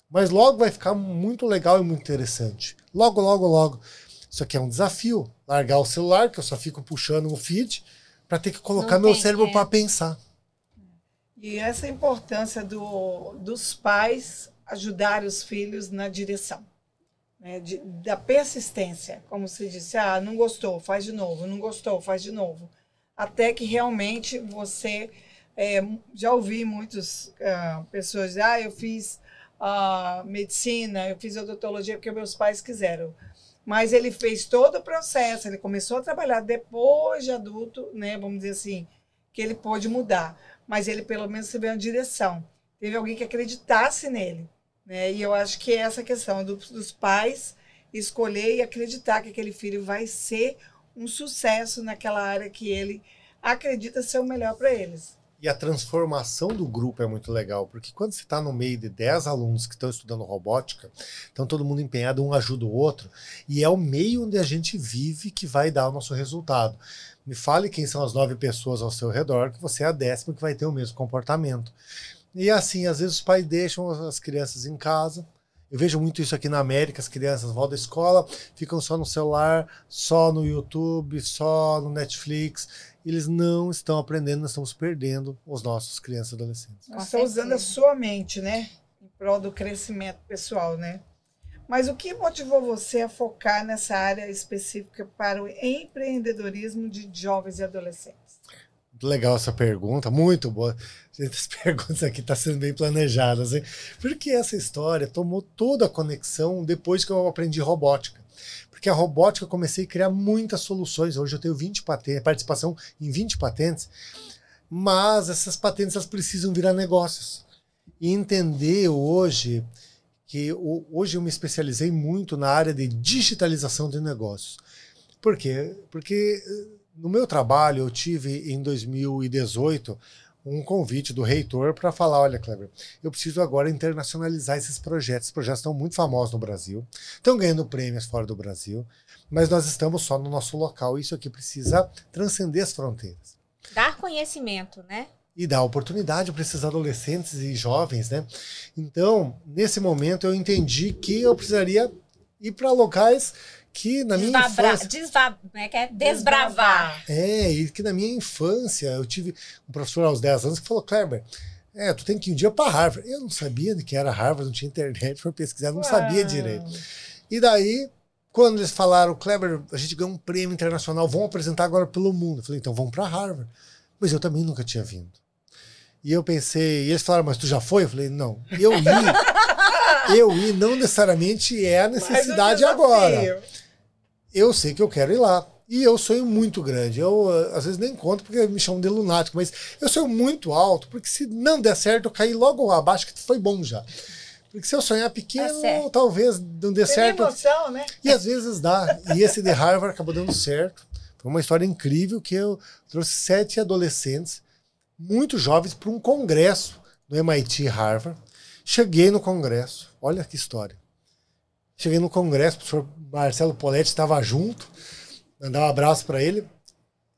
Mas logo vai ficar muito legal e muito interessante. Logo, logo, logo. Isso aqui é um desafio. Largar o celular, que eu só fico puxando o feed, para ter que colocar meu cérebro para pensar. E essa importância dos pais ajudarem os filhos na direção, né? Da persistência. Como se disse, não gostou, faz de novo, não gostou, faz de novo. Até que realmente você... já ouvi muitas pessoas dizer, eu fiz medicina, eu fiz odontologia porque meus pais quiseram. Mas ele fez todo o processo, ele começou a trabalhar depois de adulto, né, vamos dizer assim, que ele pôde mudar. Mas ele pelo menos teve uma direção. Teve alguém que acreditasse nele, né? E eu acho que é essa questão dos pais escolher e acreditar que aquele filho vai ser um sucesso naquela área que ele acredita ser o melhor para eles. E a transformação do grupo é muito legal, porque quando você está no meio de 10 alunos que estão estudando robótica, então todo mundo empenhado, um ajuda o outro, e é o meio onde a gente vive que vai dar o nosso resultado. Me fale quem são as 9 pessoas ao seu redor, que você é a 10ª que vai ter o mesmo comportamento. E assim, às vezes os pais deixam as crianças em casa. Eu vejo muito isso aqui na América, as crianças vão da escola, ficam só no celular, só no YouTube, só no Netflix. Eles não estão aprendendo, nós estamos perdendo os nossos crianças e adolescentes. Nós estamos usando a sua mente, né? Em prol do crescimento pessoal, né? Mas o que motivou você a focar nessa área específica para o empreendedorismo de jovens e adolescentes? Muito legal essa pergunta, muito boa. Gente, as perguntas aqui estão sendo bem planejadas, hein? Porque essa história tomou toda a conexão depois que eu aprendi robótica. Porque a robótica eu comecei a criar muitas soluções. Hoje eu tenho 20 patentes, participação em 20 patentes, mas essas patentes elas precisam virar negócios. E entender hoje que hoje eu me especializei muito na área de digitalização de negócios. Por quê? Porque no meu trabalho eu tive em 2018 um convite do reitor para falar, olha, Kleber, eu preciso agora internacionalizar esses projetos. Os projetos estão muito famosos no Brasil, estão ganhando prêmios fora do Brasil, mas nós estamos só no nosso local e isso aqui precisa transcender as fronteiras. Dar conhecimento, né? E dar oportunidade para esses adolescentes e jovens, né? Então, nesse momento eu entendi que eu precisaria ir para locais que na minha infância... Desbravar. E que na minha infância eu tive um professor aos 10 anos que falou, Kleber, tu tem que ir um dia para Harvard. Eu não sabia de que era Harvard, não tinha internet, foi pesquisar, não sabia direito. E daí, quando eles falaram, Kleber, a gente ganhou um prêmio internacional, vamos apresentar agora pelo mundo. Eu falei, então vamos para Harvard. Mas eu também nunca tinha vindo. E eu pensei, e eles falaram, mas tu já foi? Eu falei, não, eu ir não necessariamente é a necessidade agora. Eu sei que eu quero ir lá. E eu sonho muito grande. Eu, às vezes, nem conto porque me chamam de lunático, mas eu sonho muito alto, porque se não der certo, eu caí logo abaixo, que foi bom já. Porque se eu sonhar pequeno, talvez não dê certo. Emoção, né? E às vezes dá. E esse de Harvard acabou dando certo. Foi uma história incrível que eu trouxe 7 adolescentes, muito jovens, para um congresso no MIT Harvard. Cheguei no congresso. Olha que história. Cheguei no congresso, o professor Marcelo Poletti estava junto, mandar um abraço para ele.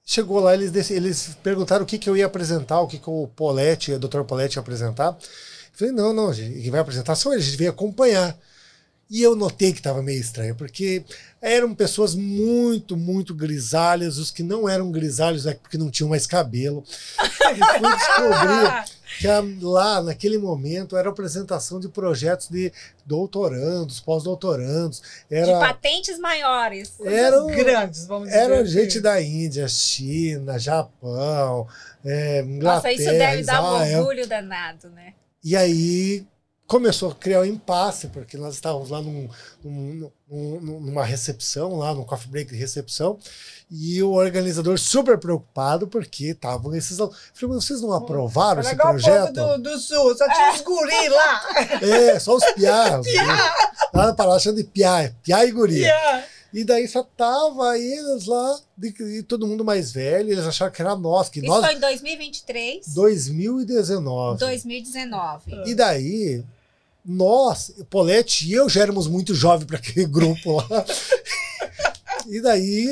Chegou lá, eles perguntaram o que eu ia apresentar, o que o Poletti, o Dr. Poletti ia apresentar. Eu falei, não, gente, quem vai apresentar são eles, a gente veio acompanhar. E eu notei que estava meio estranho, porque eram pessoas muito, muito grisalhas, os que não eram grisalhos é porque não tinham mais cabelo. E fui descobrir que lá, naquele momento, era a apresentação de projetos de doutorandos, pós-doutorandos. De patentes maiores. Eram grandes, vamos dizer. Era gente da Índia, China, Japão, Inglaterra, Nossa, isso deve dar um Israel. orgulho danado, né? E aí começou a criar um impasse, porque nós estávamos lá numa recepção, lá no coffee break de recepção, e o organizador super preocupado, porque estavam esses alunos. Eu falei, mas vocês não aprovaram esse projeto? O povo do Sul, só tinha uns guri lá. Só os piá. Lá na palavra chama de piá e guria. E daí só tava eles lá, e todo mundo mais velho, eles acharam que era nós. Que Isso nós, foi em 2023? 2019. 2019. E daí, nós, Paulette e eu já éramos muito jovens para aquele grupo lá. E daí,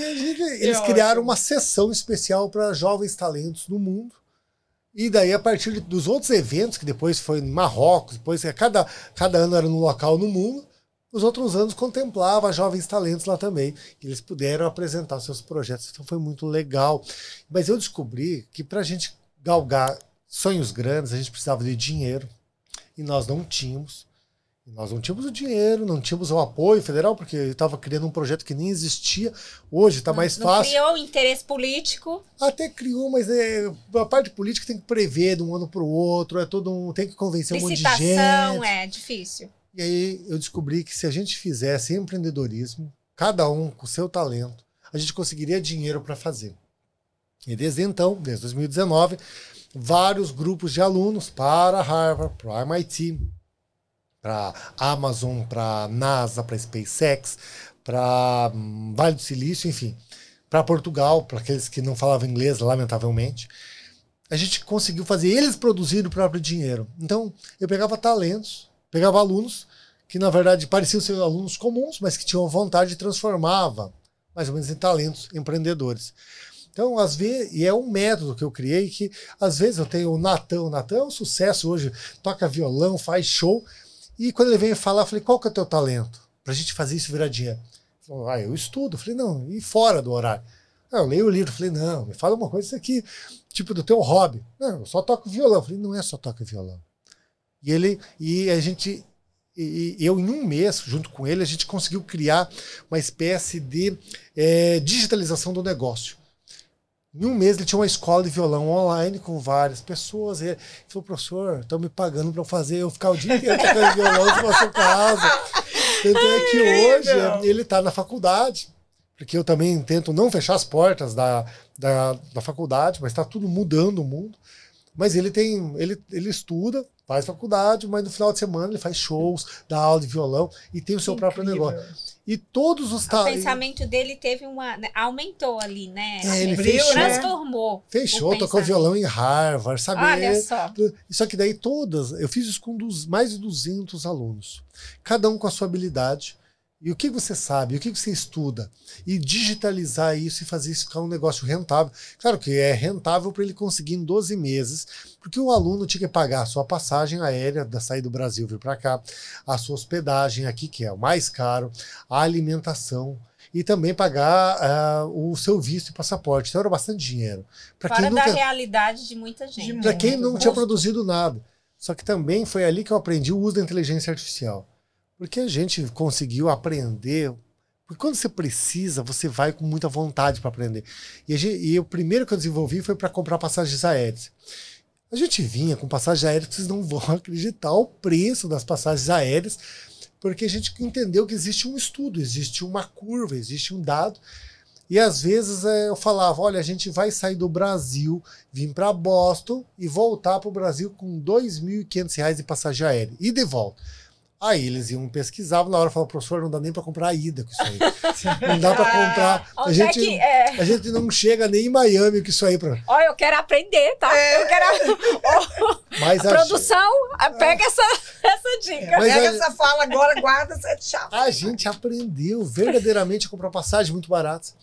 eles criaram uma sessão especial para jovens talentos do mundo. E daí, a partir dos outros eventos, que depois foi em Marrocos, depois cada ano era num local no mundo, os outros anos contemplava jovens talentos lá também. E eles puderam apresentar seus projetos. Então foi muito legal. Mas eu descobri que para a gente galgar sonhos grandes, a gente precisava de dinheiro. E nós não tínhamos. Nós não tínhamos o dinheiro, não tínhamos o apoio federal, porque eu estava criando um projeto que nem existia. Hoje está mais fácil. Não criou interesse político? Até criou, mas a parte política tem que prever de um ano para o outro, tem que convencer um monte de gente. Licitação é difícil. E aí eu descobri que se a gente fizesse empreendedorismo, cada um com o seu talento, a gente conseguiria dinheiro para fazer. E desde 2019, vários grupos de alunos para Harvard, para a MIT, para Amazon, para NASA, para SpaceX, para Vale do Silício, enfim, para Portugal, para aqueles que não falavam inglês, lamentavelmente. A gente conseguiu fazer eles produzirem o próprio dinheiro. Então, eu pegava talentos, pegava alunos que, na verdade, pareciam ser alunos comuns, mas que tinham vontade de transformava, mais ou menos, em talentos empreendedores. Então, às vezes, e é um método que eu criei que, às vezes, eu tenho o Natan. O Natan é um sucesso hoje, toca violão, faz show. E quando ele veio falar, eu falei, qual que é o teu talento? Pra gente fazer isso virar dinheiro. Ele falou, eu estudo. Eu falei, não, e fora do horário? Eu leio o livro. Eu falei, não, me fala uma coisa isso aqui, tipo do teu hobby. Não, eu só toco violão. Eu falei, não é só toca violão. Eu, em um mês, junto com ele, a gente conseguiu criar uma espécie de digitalização do negócio. Em um mês ele tinha uma escola de violão online com várias pessoas. Ele falou, professor, estão me pagando para eu ficar o dia inteiro tocando violão na sua casa. Tanto é que hoje ele está na faculdade, porque eu também tento não fechar as portas da faculdade, mas está tudo mudando o mundo. Mas ele estuda, faz faculdade, mas no final de semana ele faz shows, dá aula de violão e tem o seu próprio negócio. E todos os O pensamento dele teve aumentou ali, né? Ele fechou, transformou. Fechou, tocou violão em Harvard, sabe? Olha só. Só que daí eu fiz isso com mais de 200 alunos. Cada um com a sua habilidade. E o que você sabe, o que você estuda. E digitalizar isso e fazer isso ficar um negócio rentável. Claro que é rentável para ele conseguir em 12 meses, porque o aluno tinha que pagar a sua passagem aérea, da sair do Brasil vir para cá, a sua hospedagem aqui, que é o mais caro, a alimentação, e também pagar o seu visto e passaporte. Então era bastante dinheiro. Fora da realidade de muita gente. Para quem não tinha produzido nada. Só que também foi ali que eu aprendi o uso da inteligência artificial. Porque a gente conseguiu aprender. Porque quando você precisa, você vai com muita vontade para aprender. E o primeiro que eu desenvolvi foi para comprar passagens aéreas. A gente vinha com passagens aéreas que vocês não vão acreditar o preço das passagens aéreas, porque a gente entendeu que existe um estudo, existe uma curva, existe um dado. E às vezes eu falava, olha, a gente vai sair do Brasil, vir para Boston e voltar para o Brasil com R$ 2.500 de passagem aérea. E de volta. Aí eles iam pesquisar, na hora falavam, professor, não dá nem para comprar a ida com isso aí. Não dá para comprar. A gente não chega nem em Miami com isso aí. Olha, eu quero aprender, tá? Eu quero... Mas produção, pega essa dica. Pega essa fala agora, guarda essa chave. A gente aprendeu verdadeiramente a comprar passagens muito baratas.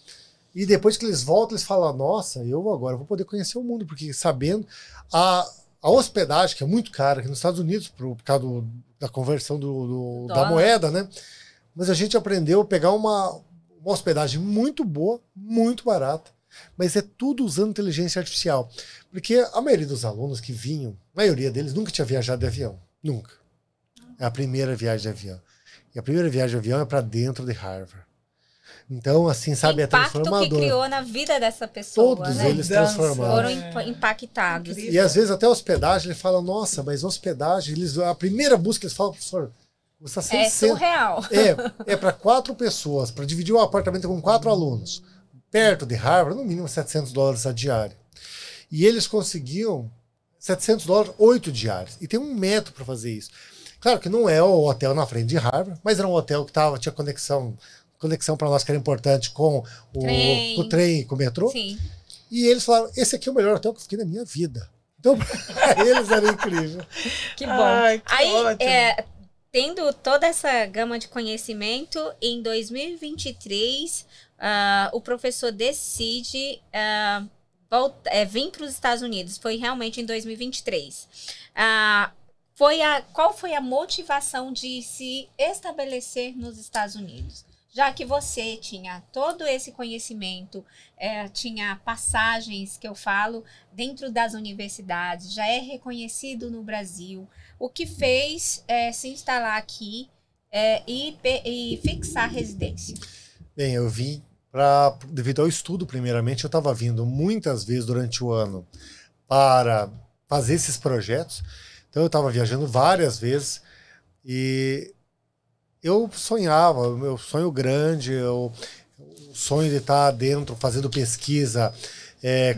E depois que eles voltam, eles falam, nossa, eu agora vou poder conhecer o mundo, porque sabendo a hospedagem, que é muito cara, aqui nos Estados Unidos, por causa da conversão da moeda, né? Mas a gente aprendeu a pegar uma hospedagem muito boa, muito barata, mas é tudo usando inteligência artificial. Porque a maioria dos alunos que vinham, a maioria deles nunca tinha viajado de avião. Nunca. É a primeira viagem de avião. E a primeira viagem de avião é para dentro de Harvard. Então, assim, sabe, é impacto que transformador. criou na vida dessa pessoa, Todos né? eles Mudança, transformaram. Foram É. impactados. Incrível. E às vezes até hospedagem, ele fala, nossa, mas hospedagem, a primeira busca eles falam, professor, custa É 600. surreal. É para 4 pessoas, para dividir o apartamento com 4 alunos. Perto de Harvard, no mínimo $700 a diária. E eles conseguiam $700, 8 diárias. E tem um método para fazer isso. Claro que não é o hotel na frente de Harvard, mas era um hotel que tinha conexão para nós que era importante com o trem e com o metrô. Sim. E eles falaram, esse aqui é o melhor hotel que eu fiquei na minha vida. Então, para eles era incrível. Que bom. Ai, que Aí, ótimo. tendo toda essa gama de conhecimento, em 2023, o professor decide vir para os Estados Unidos. Foi realmente em 2023. Qual foi a motivação de se estabelecer nos Estados Unidos? Já que você tinha todo esse conhecimento, tinha passagens que eu falo dentro das universidades, já é reconhecido no Brasil. O que fez se instalar aqui e fixar a residência? Bem, eu vim devido ao estudo, primeiramente, eu estava vindo muitas vezes durante o ano para fazer esses projetos. Então eu estava viajando várias vezes e eu sonhava, o meu sonho grande, o sonho de estar dentro fazendo pesquisa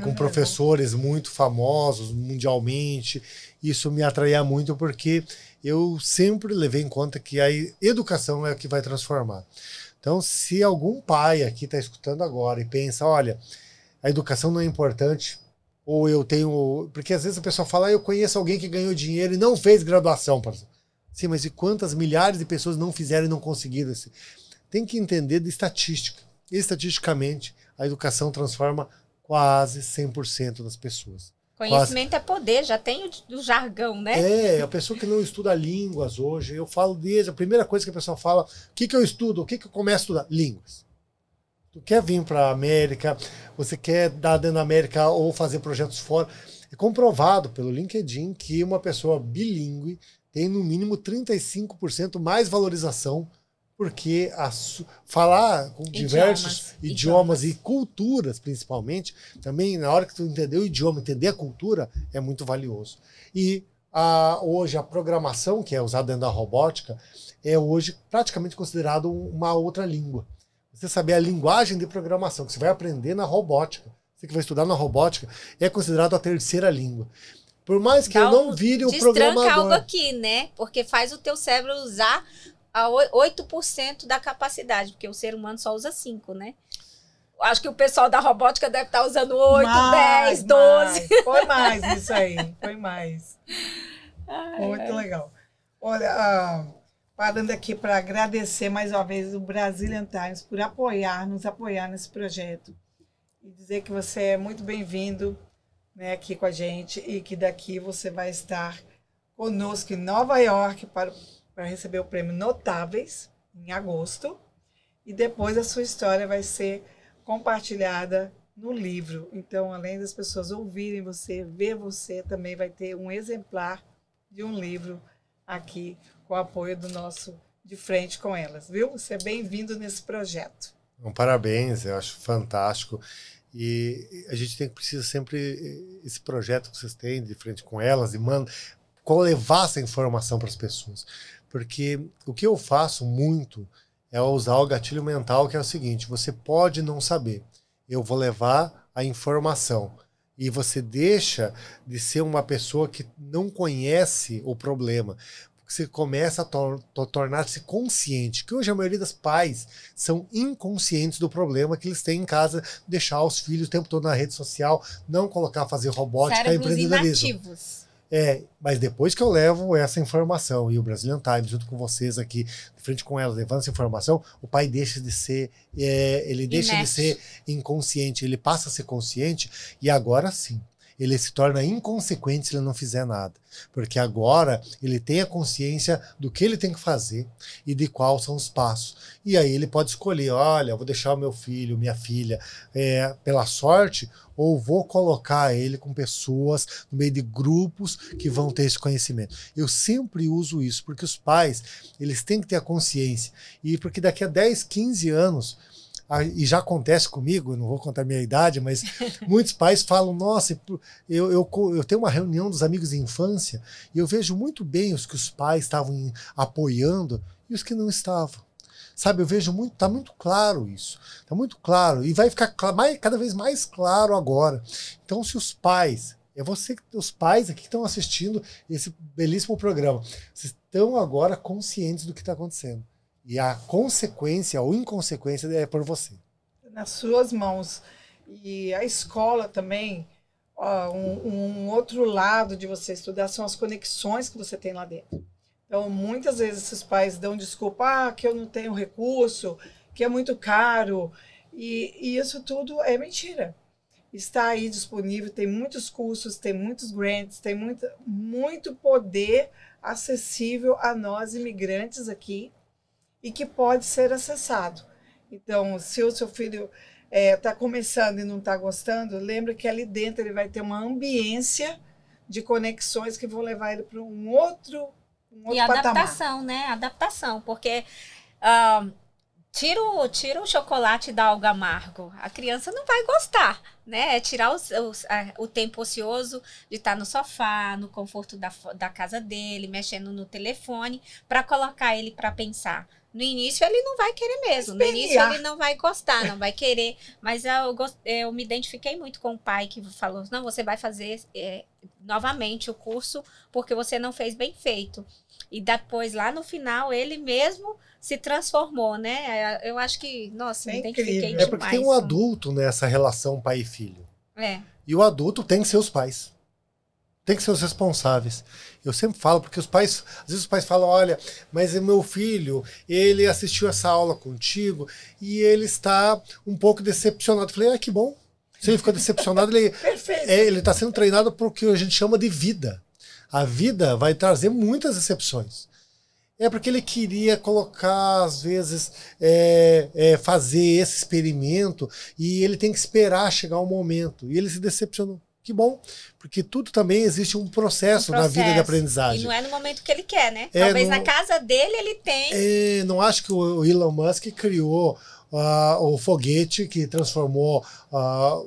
com professores muito famosos mundialmente. Isso me atraía muito porque eu sempre levei em conta que a educação é o que vai transformar. Então, se algum pai aqui está escutando agora e pensa, olha, a educação não é importante, ou eu tenho... Porque às vezes a pessoa fala, eu conheço alguém que ganhou dinheiro e não fez graduação, por exemplo. Sim, mas e quantas milhares de pessoas não fizeram e não conseguiram? Tem que entender de estatística. Estatisticamente, a educação transforma quase 100% das pessoas. Conhecimento é poder, já tem o jargão, né? A pessoa que não estuda línguas hoje, eu falo desde a primeira coisa que a pessoa fala, o que eu estudo, o que eu começo a estudar? Línguas. Tu quer vir para a América, você quer dar dentro da América ou fazer projetos fora. É comprovado pelo LinkedIn que uma pessoa bilíngue tem no mínimo 35% mais valorização, porque falar com diversos idiomas e culturas, principalmente, também na hora que tu entender o idioma, entender a cultura, é muito valioso. E hoje a programação, que é usada dentro da robótica, é hoje praticamente considerado uma outra língua. Você saber a linguagem de programação, que você vai aprender na robótica, você que vai estudar na robótica, é considerado a terceira língua. Por mais que eu não vire o programador. Destranca algo aqui, né? Porque faz o teu cérebro usar a 8% da capacidade, porque o ser humano só usa 5%, né? Acho que o pessoal da robótica deve estar usando 8, 10, 12. Foi mais isso aí, foi mais. Muito legal. Olha, parando aqui para agradecer mais uma vez o Brazilian Times por nos apoiar nesse projeto. E dizer que você é muito bem-vindo, né, aqui com a gente e que daqui você vai estar conosco em Nova York para receber o prêmio Notáveis em agosto. E depois a sua história vai ser compartilhada no livro. Então, além das pessoas ouvirem você, ver você, também vai ter um exemplar de um livro aqui com o apoio do nosso De Frente com Elas, viu? Você é bem-vindo nesse projeto. Parabéns, eu acho fantástico. E a gente precisa sempre, esse projeto que vocês têm De Frente com Elas, e levar essa informação para as pessoas. Porque o que eu faço muito é usar o gatilho mental, que é o seguinte, você pode não saber, eu vou levar a informação. E você deixa de ser uma pessoa que não conhece o problema. Você começa a tornar-se consciente, que hoje a maioria dos pais são inconscientes do problema que eles têm em casa, deixar os filhos o tempo todo na rede social, não colocar a fazer robótica e empreendedorismo. Inativos. Mas depois que eu levo essa informação e o Brazilian Times junto com vocês aqui, De Frente com Elas, levando essa informação, o pai deixa de ser, de ser inconsciente, ele passa a ser consciente e agora sim, ele se torna inconsequente se ele não fizer nada. Porque agora ele tem a consciência do que ele tem que fazer e de quais são os passos. E aí ele pode escolher, olha, eu vou deixar o meu filho, minha filha, pela sorte, ou vou colocar ele com pessoas no meio de grupos que vão ter esse conhecimento. Eu sempre uso isso, porque os pais, eles têm que ter a consciência. E porque daqui a 10, 15 anos, e já acontece comigo, eu não vou contar a minha idade, mas muitos pais falam, nossa, eu tenho uma reunião dos amigos de infância e eu vejo muito bem os que os pais estavam apoiando e os que não estavam. Sabe, eu vejo muito, tá muito claro isso, tá muito claro, e vai ficar cada vez mais claro agora. Então, se os pais, os pais aqui que estão assistindo esse belíssimo programa, vocês estão agora conscientes do que está acontecendo. E a consequência ou inconsequência é por você. Nas suas mãos. E a escola também, ó, um outro lado de você estudar são as conexões que você tem lá dentro. Então, muitas vezes esses pais dão desculpa, que eu não tenho recurso, que é muito caro. E isso tudo é mentira. Está aí disponível, tem muitos cursos, tem muitos grants, tem muito poder acessível a nós imigrantes aqui e que pode ser acessado. Então, se o seu filho está começando e não está gostando, lembra que ali dentro ele vai ter uma ambiência de conexões que vão levar ele para um outro e adaptação, né? Adaptação, porque tira o chocolate da algo amargo, a criança não vai gostar, né? É tirar o tempo ocioso de estar no sofá, no conforto da casa dele, mexendo no telefone, para colocar ele para pensar. No início ele não vai querer mesmo, no início ele não vai gostar, não vai querer, mas eu me identifiquei muito com o pai que falou, não, você vai fazer novamente o curso porque você não fez bem feito. E depois, lá no final, ele mesmo se transformou, né? Eu acho que, nossa, me identifiquei demais. É porque tem um adulto nessa relação pai e filho. E o adulto tem que ser os pais. Tem que ser os responsáveis. Eu sempre falo, porque os pais, às vezes os pais falam, olha, mas o meu filho, ele assistiu essa aula contigo e ele está um pouco decepcionado. Eu falei, que bom. Se ele ficou decepcionado, ele está sendo treinado por o que a gente chama de vida. A vida vai trazer muitas decepções. É porque ele queria colocar, às vezes, fazer esse experimento e ele tem que esperar chegar um momento. E ele se decepcionou. Que bom, porque tudo também existe um processo na vida de aprendizagem. E não é no momento que ele quer, né? Talvez na casa dele ele tem. Não acho que o Elon Musk criou o foguete que transformou a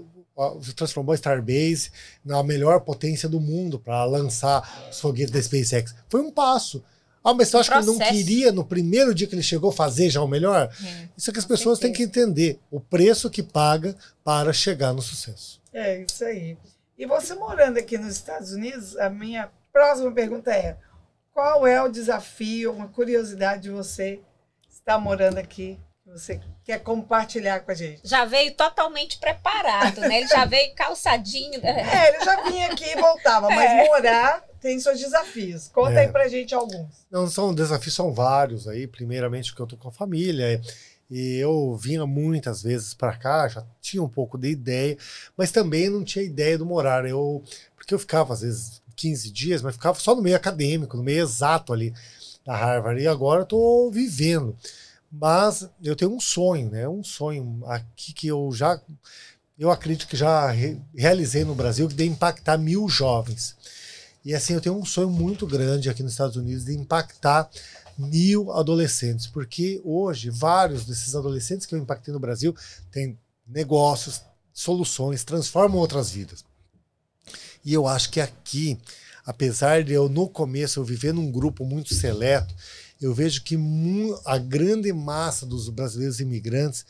Starbase na melhor potência do mundo para lançar os foguetes da SpaceX. Foi um passo. Mas você acha que ele não queria, no primeiro dia que ele chegou, fazer já o melhor? Isso é que as pessoas têm que entender. O preço que paga para chegar no sucesso. É isso aí. E você morando aqui nos Estados Unidos, a minha próxima pergunta é: qual é o desafio, uma curiosidade de você estar morando aqui, que você quer compartilhar com a gente? Já veio totalmente preparado, né? Ele já veio calçadinho. Ele já vinha aqui e voltava, mas morar tem seus desafios. Conta aí pra gente alguns. Não, desafios são vários aí. Primeiramente, porque eu tô com a família. E eu vinha muitas vezes para cá, já tinha um pouco de ideia, mas também não tinha ideia do morar. Porque eu ficava, às vezes, 15 dias, mas ficava só no meio acadêmico, no meio exato ali da Harvard. E agora eu estou vivendo. Mas eu tenho um sonho, né? Um sonho aqui que eu acredito que já realizei no Brasil, que de impactar 1000 jovens. E assim, eu tenho um sonho muito grande aqui nos Estados Unidos de impactar 1000 adolescentes, porque hoje vários desses adolescentes que eu impactei no Brasil têm negócios, soluções, transformam outras vidas. E eu acho que aqui, apesar de eu no começo eu viver num grupo muito seleto, eu vejo que a grande massa dos brasileiros imigrantes,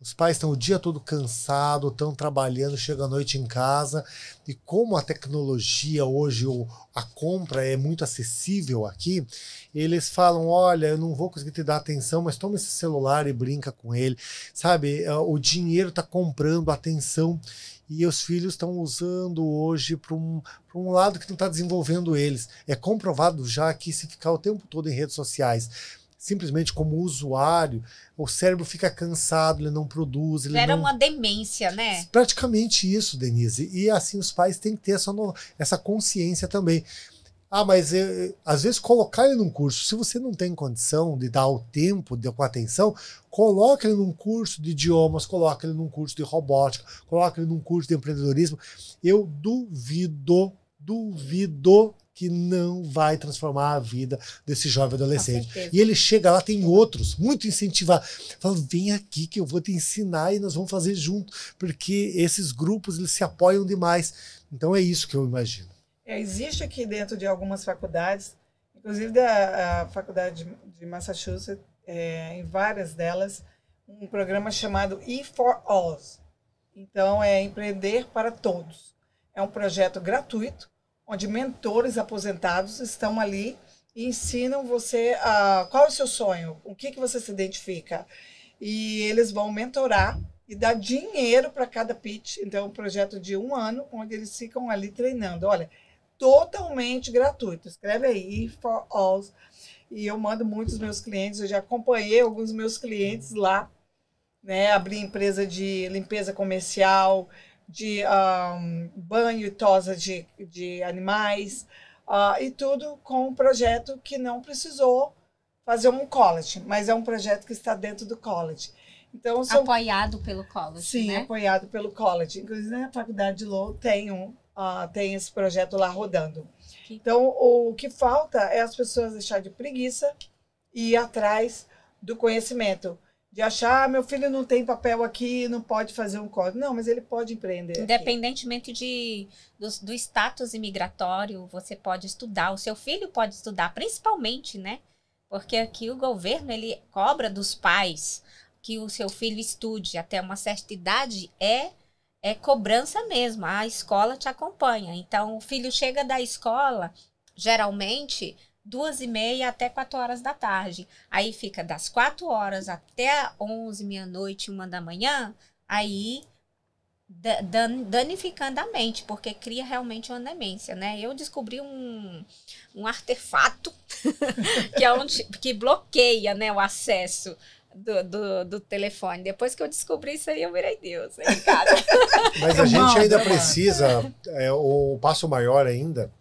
os pais estão o dia todo cansados, estão trabalhando, chegam à noite em casa, e como a tecnologia hoje, a compra é muito acessível aqui, eles falam, olha, eu não vou conseguir te dar atenção, mas toma esse celular e brinca com ele, sabe? O dinheiro está comprando a atenção e os filhos estão usando hoje para um lado que não está desenvolvendo eles. É comprovado já que se ficar o tempo todo em redes sociais, simplesmente como usuário, o cérebro fica cansado, ele não produz. Era uma demência, né? Praticamente isso, Denise. E assim os pais têm que ter essa consciência também. Mas às vezes colocar ele num curso, se você não tem condição de dar o tempo, com atenção, coloque ele num curso de idiomas, coloque ele num curso de robótica, coloque ele num curso de empreendedorismo. Eu duvido que não vai transformar a vida desse jovem adolescente. E ele chega lá, tem outros, muito incentivados. Fala, vem aqui que eu vou te ensinar e nós vamos fazer junto. Porque esses grupos, eles se apoiam demais. Então é isso que eu imagino. Existe aqui dentro de algumas faculdades, inclusive da faculdade de Massachusetts, em várias delas, um programa chamado E4All. Então, é Empreender para Todos. É um projeto gratuito, onde mentores aposentados estão ali e ensinam você qual é o seu sonho, o que você se identifica. E eles vão mentorar e dar dinheiro para cada pitch. Então, é um projeto de 1 ano, onde eles ficam ali treinando. Olha, totalmente gratuito. Escreve aí, E4All. E eu mando muitos meus clientes, eu já acompanhei alguns meus clientes lá, né? Abri empresa de limpeza comercial, de banho e tosa de animais, e tudo com um projeto que não precisou fazer um college, mas é um projeto que está dentro do college. Então, apoiado pelo college, sim, né? Apoiado pelo college. Inclusive, na faculdade de Lowell tem esse projeto lá rodando. Então, o que falta é as pessoas deixar de preguiça e ir atrás do conhecimento. De achar, meu filho não tem papel aqui, não pode fazer um código. Não, mas ele pode empreender. Independentemente do status imigratório, você pode estudar. O seu filho pode estudar, principalmente, né? Porque aqui o governo, ele cobra dos pais que o seu filho estude até uma certa idade, é cobrança mesmo, a escola te acompanha. Então, o filho chega da escola, geralmente, 2h30 até 4 horas da tarde. Aí fica das 4 horas até 11, meia-noite, 1 da manhã, aí danificando a mente, porque cria realmente uma demência, né? Eu descobri um artefato que bloqueia, né, o acesso do telefone. Depois que eu descobri isso aí, eu virei Deus. Aí, cara. Mas a gente ainda precisa, o passo maior ainda,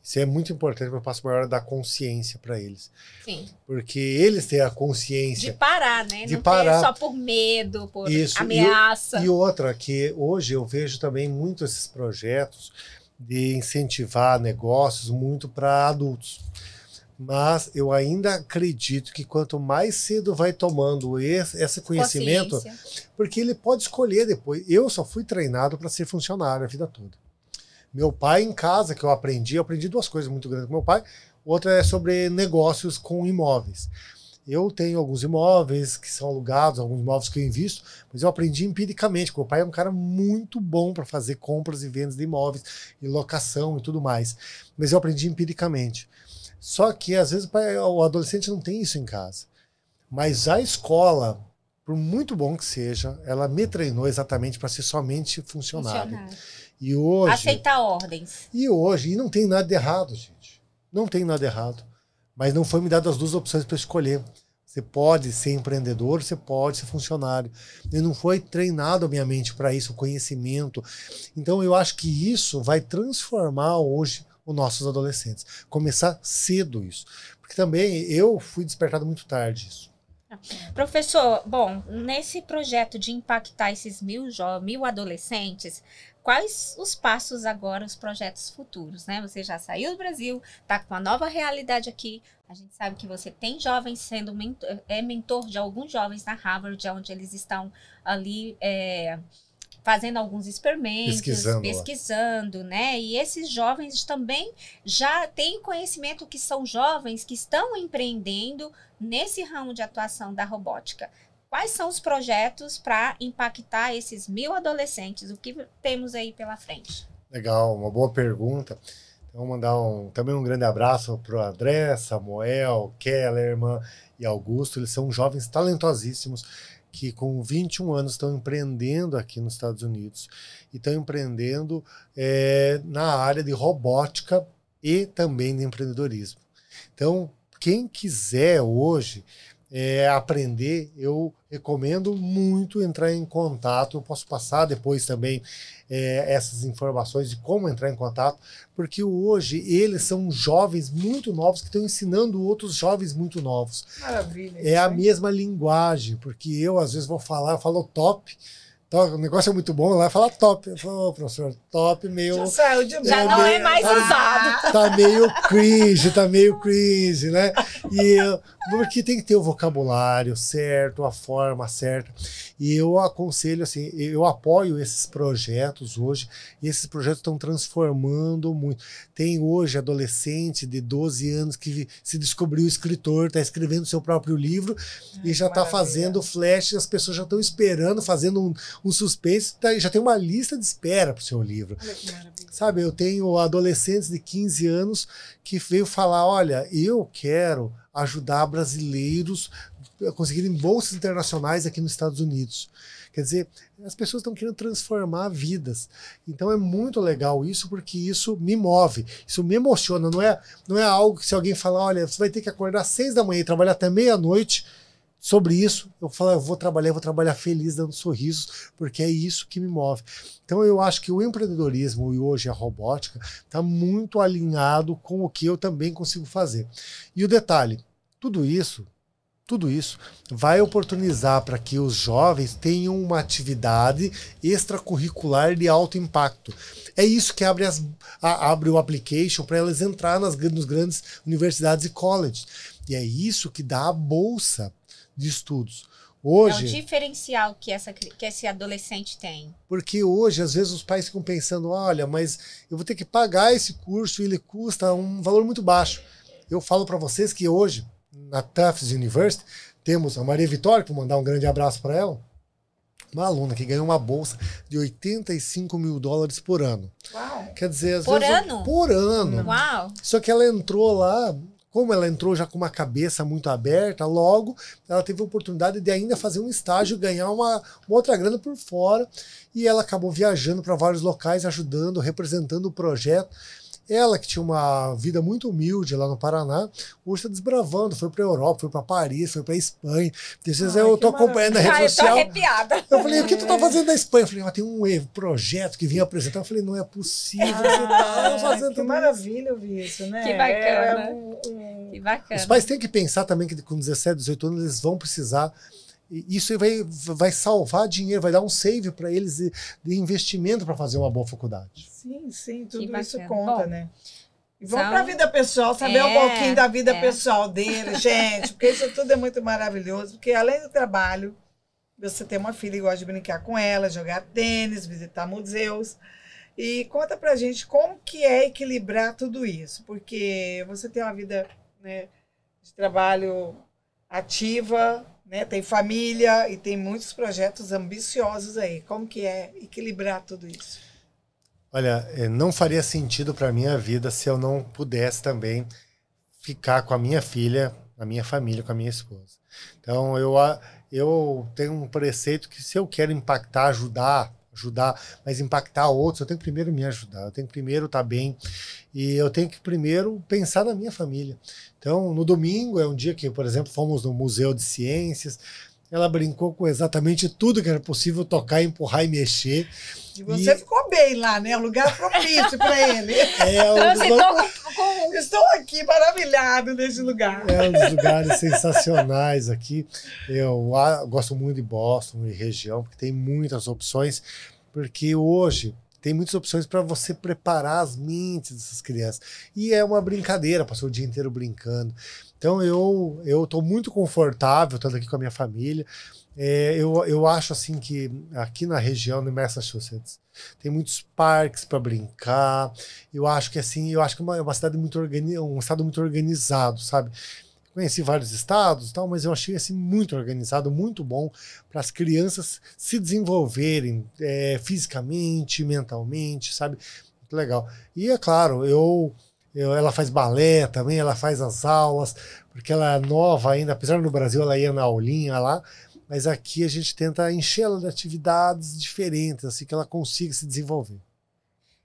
isso é muito importante para o passo maior da consciência para eles. Sim. Porque eles têm a consciência. De parar, né? De não parar. ter só por medo, por isso. ameaça. E outra, que hoje eu vejo também muito esses projetos de incentivar negócios muito para adultos. Mas eu ainda acredito que quanto mais cedo vai tomando esse conhecimento, porque ele pode escolher depois. Eu só fui treinado para ser funcionário a vida toda. Meu pai, em casa, que eu aprendi 2 coisas muito grandes com meu pai. Outra é sobre negócios com imóveis. Eu tenho alguns imóveis que são alugados, alguns imóveis que eu invisto, mas eu aprendi empiricamente, porque meu pai é um cara muito bom para fazer compras e vendas de imóveis, e locação e tudo mais. Mas eu aprendi empiricamente. Só que, às vezes, o adolescente não tem isso em casa. Mas a escola, por muito bom que seja, ela me treinou exatamente para ser somente funcionário. E hoje, aceitar ordens. E não tem nada de errado, gente. Não tem nada de errado. Mas não foi me dado as 2 opções para escolher. Você pode ser empreendedor, você pode ser funcionário. E não foi treinado a minha mente para isso, o conhecimento. Então, eu acho que isso vai transformar hoje os nossos adolescentes. Começar cedo isso. Porque também eu fui despertado muito tarde isso. Professor, bom, nesse projeto de impactar esses 1.000 adolescentes, quais os passos agora, os projetos futuros, né? Você já saiu do Brasil, está com uma nova realidade aqui. A gente sabe que você tem jovens sendo mentor de alguns jovens na Harvard, onde eles estão ali fazendo alguns experimentos, pesquisando, né? E esses jovens também já têm conhecimento que são jovens que estão empreendendo nesse ramo de atuação da robótica. Quais são os projetos para impactar esses 1.000 adolescentes? O que temos aí pela frente? Legal, uma boa pergunta. Então, mandar também um grande abraço para o André, Samuel, Kellerman e Augusto. Eles são jovens talentosíssimos que com 21 anos estão empreendendo aqui nos Estados Unidos e estão empreendendo na área de robótica e também de empreendedorismo. Então, quem quiser hoje aprender, eu recomendo muito entrar em contato. Eu posso passar depois também essas informações de como entrar em contato, porque hoje eles são jovens muito novos que estão ensinando outros jovens muito novos. Maravilha. É a mesma linguagem, porque eu às vezes vou falar, eu falo top, o negócio é muito bom, lá fala top. Eu falo, ô, professor, top, meio... Já saiu de Já não é mais tá, usado. Tá meio cringe, né? Porque tem que ter o vocabulário certo, a forma certa. E eu aconselho, assim, eu apoio esses projetos hoje, e esses projetos estão transformando muito. Tem hoje adolescente de 12 anos que se descobriu escritor, está escrevendo seu próprio livro e já está fazendo flash, as pessoas já estão esperando, fazendo um suspense, já tem uma lista de espera para o seu livro. Olha que maravilha. Sabe, eu tenho adolescentes de 15 anos que veio falar, olha, eu quero ajudar brasileiros a conseguirem bolsas internacionais aqui nos Estados Unidos. Quer dizer, as pessoas estão querendo transformar vidas. Então é muito legal isso, porque isso me move, isso me emociona. Não é algo que se alguém falar, olha, você vai ter que acordar às 6 da manhã e trabalhar até meia-noite sobre isso, eu falo, eu vou trabalhar feliz, dando sorrisos, porque é isso que me move. Então eu acho que o empreendedorismo e hoje a robótica está muito alinhado com o que eu também consigo fazer. E o detalhe, tudo isso vai oportunizar para que os jovens tenham uma atividade extracurricular de alto impacto. É isso que abre o application para elas entrar nas grandes universidades e colleges. E é isso que dá a bolsa de estudos. Hoje, é o diferencial que esse adolescente tem. Porque hoje, às vezes, os pais ficam pensando, olha, mas eu vou ter que pagar esse curso e ele custa um valor muito baixo. Eu falo para vocês que hoje, na Tufts University, temos a Maria Vitória, que vou mandar um grande abraço para ela, uma aluna que ganhou uma bolsa de $85 mil por ano. Uau. Quer dizer, às Por vezes, ano? por ano. Uau! Só que ela entrou lá, como ela entrou já com uma cabeça muito aberta, logo ela teve a oportunidade de ainda fazer um estágio, ganhar uma outra grana por fora, e ela acabou viajando para vários locais, ajudando, representando o projeto. Ela, que tinha uma vida muito humilde lá no Paraná, hoje está desbravando, foi para a Europa, foi para Paris, foi para a Espanha. Desses eu estou acompanhando na rede social. Eu tô arrepiada. Eu falei, o que tu tá fazendo na Espanha? Eu falei, tem um projeto que vinha apresentar. Eu falei, não é possível, você tá fazendo Que tudo maravilha ouvir isso, né? Que bacana. Que bacana. Os pais têm que pensar também que com 17, 18 anos eles vão precisar. Isso vai salvar dinheiro, vai dar um save para eles de investimento para fazer uma boa faculdade. Sim, tudo isso bacana. conta, Bom, né? E vamos para a vida pessoal, saber um pouquinho da vida pessoal dele, gente, porque isso tudo é muito maravilhoso, porque além do trabalho, você tem uma filha e gosta de brincar com ela, jogar tênis, visitar museus. E conta pra gente como que é equilibrar tudo isso, porque você tem uma vida, né, de trabalho ativa, né, tem família e tem muitos projetos ambiciosos aí. Como que é equilibrar tudo isso? Olha, não faria sentido para a minha vida se eu não pudesse também ficar com a minha filha, a minha família, com a minha esposa. Então, eu tenho um preceito que se eu quero impactar, ajudar, mas impactar outros, eu tenho que primeiro me ajudar, eu tenho que primeiro estar bem e eu tenho que primeiro pensar na minha família. Então, no domingo é um dia que, por exemplo, fomos no Museu de Ciências, ela brincou com exatamente tudo que era possível tocar, empurrar e mexer. E você ficou bem lá, né? Um lugar propício para ele. Estou aqui maravilhado nesse lugar. É um dos lugares sensacionais aqui. Eu gosto muito de Boston e região, porque tem muitas opções, porque hoje tem muitas opções para você preparar as mentes dessas crianças. E é uma brincadeira, passou o dia inteiro brincando. Então eu estou muito confortável estando aqui com a minha família. Eu acho assim que aqui na região de Massachusetts tem muitos parques para brincar. Eu acho que é uma cidade muito um estado muito organizado, sabe? Conheci vários estados e tal, mas eu achei assim muito organizado, muito bom para as crianças se desenvolverem fisicamente, mentalmente, sabe? Muito legal. E é claro, ela faz balé também, ela faz as aulas, porque ela é nova ainda, apesar do Brasil ela ia na aulinha lá, mas aqui a gente tenta enchê-la de atividades diferentes, assim que ela consiga se desenvolver.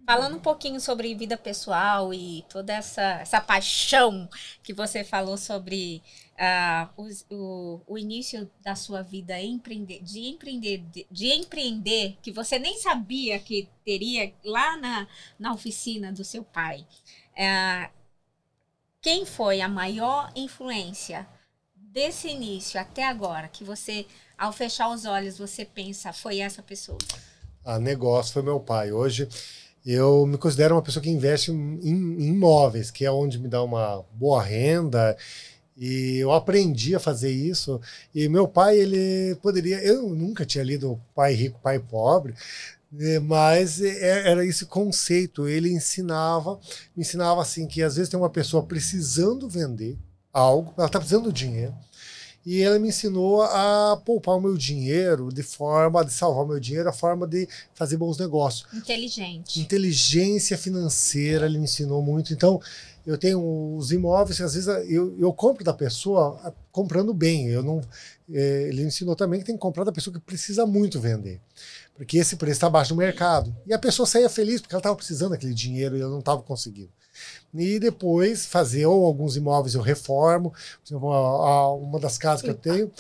Falando um pouquinho sobre vida pessoal e toda essa paixão que você falou sobre o início da sua vida de empreender, que você nem sabia que teria lá na oficina do seu pai. Quem foi a maior influência desse início até agora, que você Ao fechar os olhos, você pensa, foi essa pessoa? Negócio foi meu pai. Hoje eu me considero uma pessoa que investe em imóveis, que é onde me dá uma boa renda. E eu aprendi a fazer isso. E meu pai, ele poderia... Eu nunca tinha lido Pai Rico, Pai Pobre, mas era esse conceito. Ele me ensinava assim, que às vezes tem uma pessoa precisando vender algo, ela está precisando de dinheiro, e ela me ensinou a poupar o meu dinheiro de salvar o meu dinheiro, a forma de fazer bons negócios. Inteligente. Inteligência financeira, ele me ensinou muito. Então, eu tenho os imóveis, às vezes eu compro da pessoa comprando bem. Ele ensinou também que tem que comprar da pessoa que precisa muito vender, porque esse preço está abaixo do mercado. E a pessoa saía feliz porque ela estava precisando daquele dinheiro e eu não estava conseguindo. E depois fazer alguns imóveis eu reformo. Por exemplo, uma das casas que eu tenho,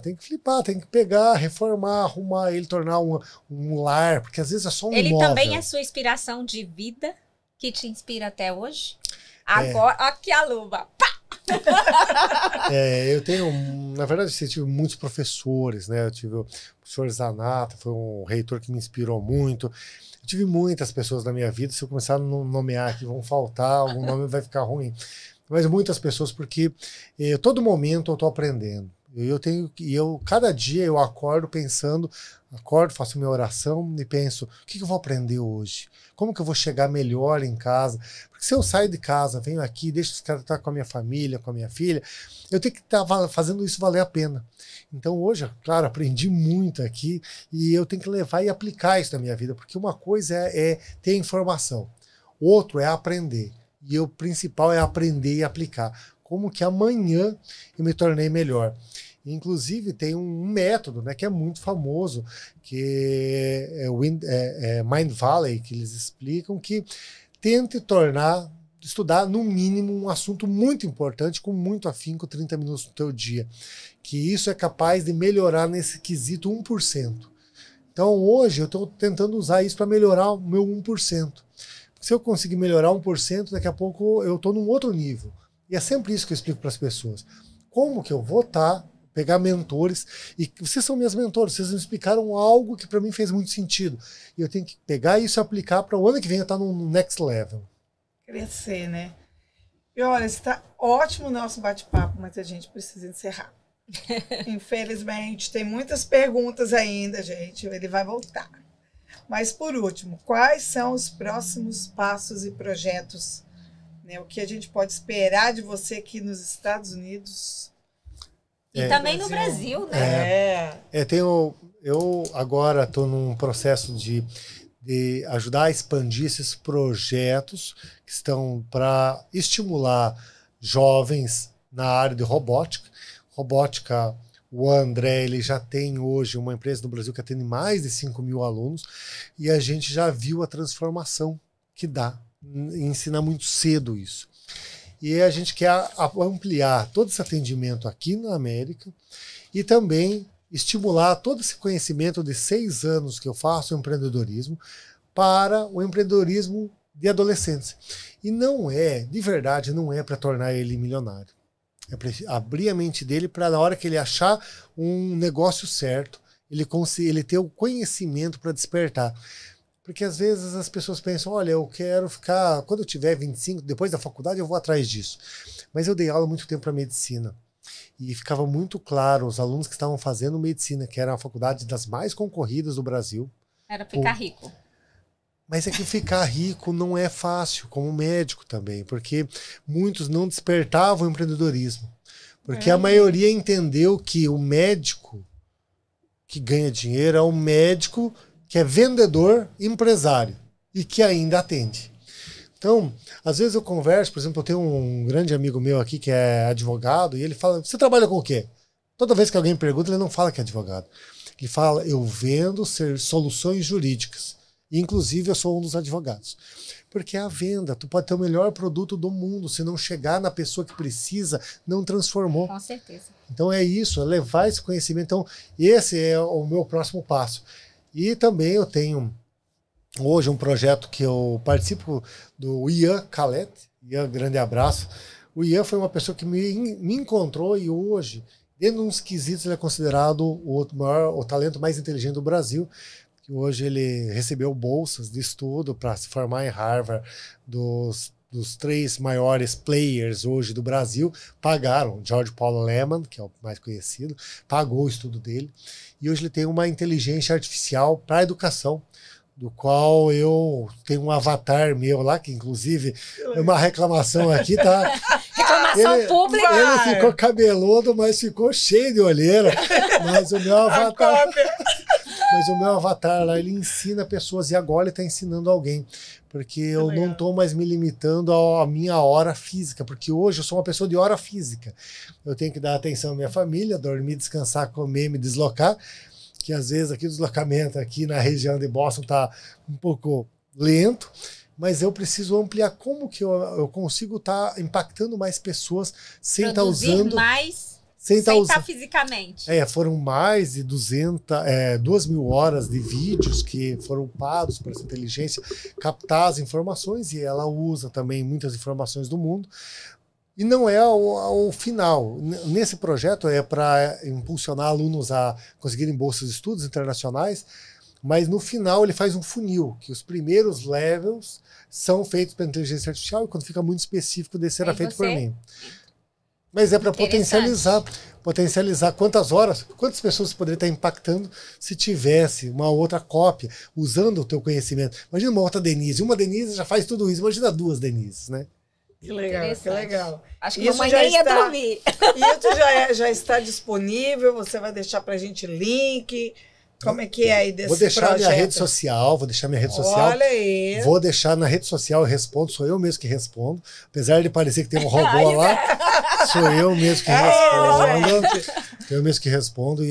tem que flipar, tem que pegar, reformar, arrumar ele, tornar um lar, porque às vezes é só um Ele imóvel. também é sua inspiração de vida, que te inspira até hoje? Agora, aqui a luva. Pá! Eu tenho, na verdade, eu tive muitos professores, né? Eu tive o professor Zanata, foi um reitor que me inspirou muito. Eu tive muitas pessoas na minha vida. Se eu começar a nomear aqui, vão faltar, algum nome vai ficar ruim. Mas muitas pessoas, porque todo momento eu estou aprendendo. Cada dia eu acordo pensando, faço minha oração e penso, o que eu vou aprender hoje? Como que eu vou chegar melhor em casa? Porque se eu saio de casa, venho aqui, deixo os caras estar com a minha família, com a minha filha, eu tenho que estar fazendo isso valer a pena. Então hoje, claro, aprendi muito aqui e eu tenho que levar e aplicar isso na minha vida, porque uma coisa é ter informação, outro é aprender. E o principal é aprender e aplicar. Como que amanhã eu me tornei melhor. Inclusive tem um método, né, que é muito famoso, que é Mind Valley, que eles explicam que tente estudar no mínimo um assunto muito importante com muito afinco, 30 minutos do teu dia. Que isso é capaz de melhorar nesse quesito 1%. Então hoje eu estou tentando usar isso para melhorar o meu 1%. Se eu conseguir melhorar 1%, daqui a pouco eu estou num outro nível. E é sempre isso que eu explico para as pessoas. Como que eu vou pegar mentores, e vocês são minhas mentores, vocês me explicaram algo que para mim fez muito sentido. E eu tenho que pegar isso e aplicar para o ano que vem eu estar no next level. Crescer, né? E olha, está ótimo o nosso bate-papo, mas a gente precisa encerrar. Infelizmente, tem muitas perguntas ainda, gente. Ele vai voltar. Mas, por último, quais são os próximos passos e projetos? Né? O que a gente pode esperar de você aqui nos Estados Unidos? E também no Brasil, né? Eu agora estou num processo de ajudar a expandir esses projetos que estão para estimular jovens na área de robótica. Robótica, o André, ele já tem hoje uma empresa no Brasil que atende mais de 5.000 alunos e a gente já viu a transformação que dá, ensina muito cedo isso. E a gente quer ampliar todo esse atendimento aqui na América e também estimular todo esse conhecimento de 6 anos que eu faço empreendedorismo para o empreendedorismo de adolescentes. E de verdade, não é para tornar ele milionário. É para abrir a mente dele para na hora que ele achar um negócio certo, ele ter o conhecimento para despertar. Porque às vezes as pessoas pensam, olha, eu quero ficar, quando eu tiver 25, depois da faculdade eu vou atrás disso. Mas eu dei aula muito tempo para medicina. E ficava muito claro, os alunos que estavam fazendo medicina, que era a faculdade das mais concorridas do Brasil. Era ficar rico. Mas é que ficar rico não é fácil, como médico também, porque muitos não despertavam o empreendedorismo. Porque a maioria entendeu que o médico que ganha dinheiro é o médico que é vendedor, empresário e que ainda atende. Então, às vezes eu converso, por exemplo, eu tenho um grande amigo meu aqui que é advogado e ele fala, você trabalha com o quê? Toda vez que alguém pergunta, ele não fala que é advogado. Ele fala, eu vendo soluções jurídicas. Inclusive, eu sou um dos advogados. Porque é a venda. Tu pode ter o melhor produto do mundo. Se não chegar na pessoa que precisa, não transformou. Com certeza. Então é isso, é levar esse conhecimento. Então, esse é o meu próximo passo. E também eu tenho hoje um projeto que eu participo do Ian Khaled. Ian, grande abraço. O Ian foi uma pessoa que me encontrou e hoje, Dentro de uns quesitos, ele é considerado o talento mais inteligente do Brasil. Que hoje ele recebeu bolsas de estudo para se formar em Harvard. Dos 3 maiores players hoje do Brasil pagaram. George Paul Lehmann, que é o mais conhecido, pagou o estudo dele. E hoje ele tem uma inteligência artificial para a educação, do qual eu tenho um avatar meu lá, que inclusive é uma reclamação aqui, tá? Reclamação pública. Ele ficou cabeludo, mas ficou cheio de olheira. Mas o meu avatar lá, ele ensina pessoas, e agora ele está ensinando alguém. Porque eu não estou mais me limitando à minha hora física, porque hoje eu sou uma pessoa de hora física. Eu tenho que dar atenção à minha família, dormir, descansar, comer, me deslocar, que às vezes aqui o deslocamento aqui na região de Boston está um pouco lento, mas eu preciso ampliar como que eu consigo estar impactando mais pessoas sem estar usando... Sem estar fisicamente. Foram mais de 2.000 horas de vídeos que foram pagos por essa inteligência captar as informações, e ela usa também muitas informações do mundo. E não é o final. Nesse projeto é para impulsionar alunos a conseguirem bolsas de estudos internacionais, mas no final ele faz um funil, que os primeiros levels são feitos pela inteligência artificial, e quando fica muito específico, desse será feito por mim. Mas é para potencializar quantas pessoas você poderia estar impactando se tivesse uma outra cópia, usando o teu conhecimento. Imagina uma outra Denise. Uma Denise já faz tudo isso. Imagina 2 Denises, né? Que legal, que legal. Acho que mamãe nem ia dormir. Isso já está disponível, você vai deixar pra gente link... Como é que é aí desse projeto? Vou deixar minha rede social. Olha aí. Vou deixar na rede social, eu respondo, sou eu mesmo que respondo. Apesar de parecer que tem um robô lá, sou eu mesmo que respondo. Sou eu mesmo que respondo, e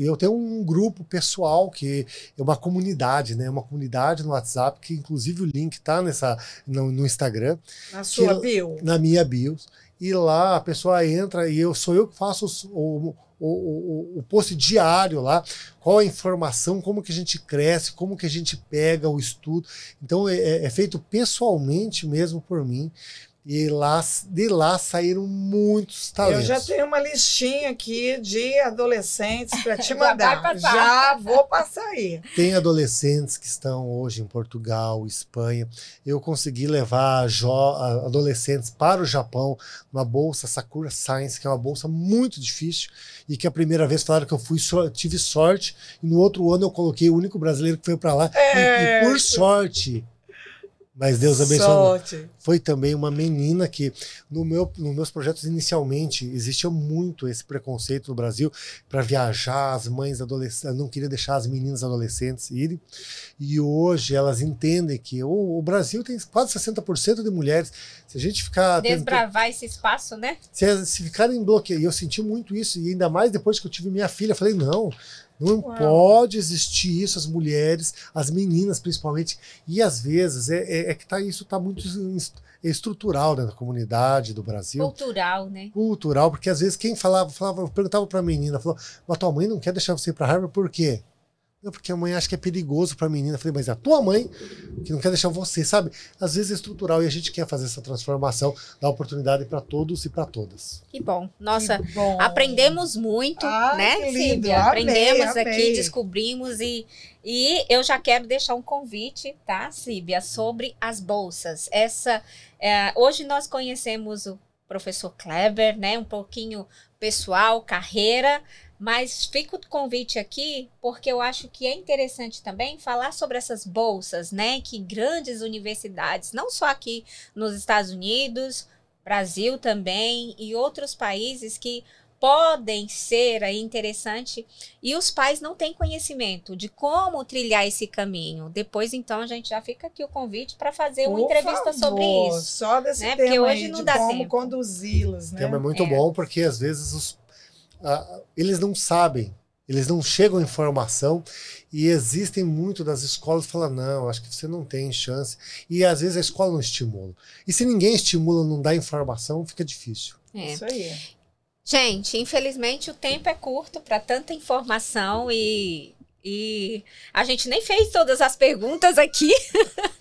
eu tenho um grupo pessoal que é uma comunidade, né? Uma comunidade no WhatsApp, que inclusive o link está no Instagram. Na sua bio? Na minha bio. E lá a pessoa entra e sou eu que faço o post diário lá, qual a informação, como que a gente cresce, como que a gente pega o estudo. Então é feito pessoalmente mesmo por mim. E de lá saíram muitos talentos. Eu já tenho uma listinha aqui de adolescentes para te mandar. Já vou passar aí. Tem adolescentes que estão hoje em Portugal, Espanha. Eu consegui levar adolescentes para o Japão, uma bolsa Sakura Science, que é uma bolsa muito difícil, e que a primeira vez falaram que eu tive sorte, e no outro ano eu coloquei o único brasileiro que foi para lá. E por sorte... Mas Deus abençoe. Foi também uma menina que, nos meus projetos inicialmente, existia muito esse preconceito no Brasil para viajar, as mães adolescentes, não queria deixar as meninas adolescentes irem. E hoje elas entendem que o Brasil tem quase 60% de mulheres. Se a gente ficar... Desbravar esse espaço, né? Se ficarem bloqueados, e eu senti muito isso, e ainda mais depois que eu tive minha filha, eu falei, não pode existir isso, as mulheres, as meninas principalmente, e às vezes isso está muito estrutural, né, na comunidade do Brasil. Cultural, né? Cultural, porque às vezes quem perguntava para a menina, falou, mas tua mãe não quer deixar você ir para Harvard, por quê? Não, porque a mãe acha que é perigoso para a menina. Eu falei, mas é a tua mãe que não quer deixar você, sabe? Às vezes é estrutural e a gente quer fazer essa transformação, dar oportunidade para todos e para todas. Que bom. Nossa, aprendemos muito, né, Sílvia? Amei. Aqui, descobrimos e eu já quero deixar um convite, tá, Sílvia, sobre as bolsas. Hoje nós conhecemos o professor Kleber, né? Um pouquinho pessoal, carreira. Mas fica o convite aqui, porque eu acho que é interessante também falar sobre essas bolsas, né? Que grandes universidades, não só aqui nos Estados Unidos, Brasil também, e outros países que podem ser aí interessante, e os pais não têm conhecimento de como trilhar esse caminho. Depois, então, a gente já fica aqui o convite para fazer uma entrevista sobre isso. Só desse tema, porque hoje aí, não de dá como tempo. conduzi-los, né? O tema é muito bom, porque às vezes eles não sabem, eles não chegam à informação, e existem muito das escolas que falam, não, acho que você não tem chance, e às vezes a escola não estimula. E se ninguém estimula, não dá informação, fica difícil. Isso aí. Gente, infelizmente o tempo é curto para tanta informação, e E a gente nem fez todas as perguntas aqui.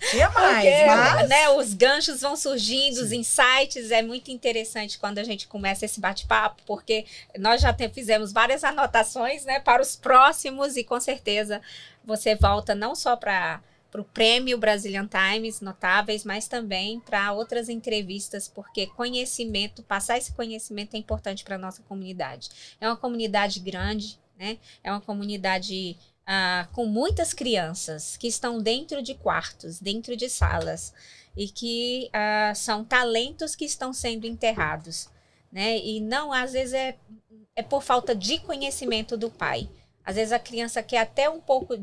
Tinha mais, Porque, mas... né, os ganchos vão surgindo, os insights. É muito interessante quando a gente começa esse bate-papo, porque nós já fizemos várias anotações, né, para os próximos, e com certeza você volta não só para o prêmio Brazilian Times Notáveis, mas também para outras entrevistas, porque conhecimento, passar esse conhecimento é importante para a nossa comunidade. É uma comunidade grande, né? É uma comunidade com muitas crianças que estão dentro de quartos, dentro de salas, e que são talentos que estão sendo enterrados, né? E não, às vezes é por falta de conhecimento do pai. Às vezes a criança quer até um pouco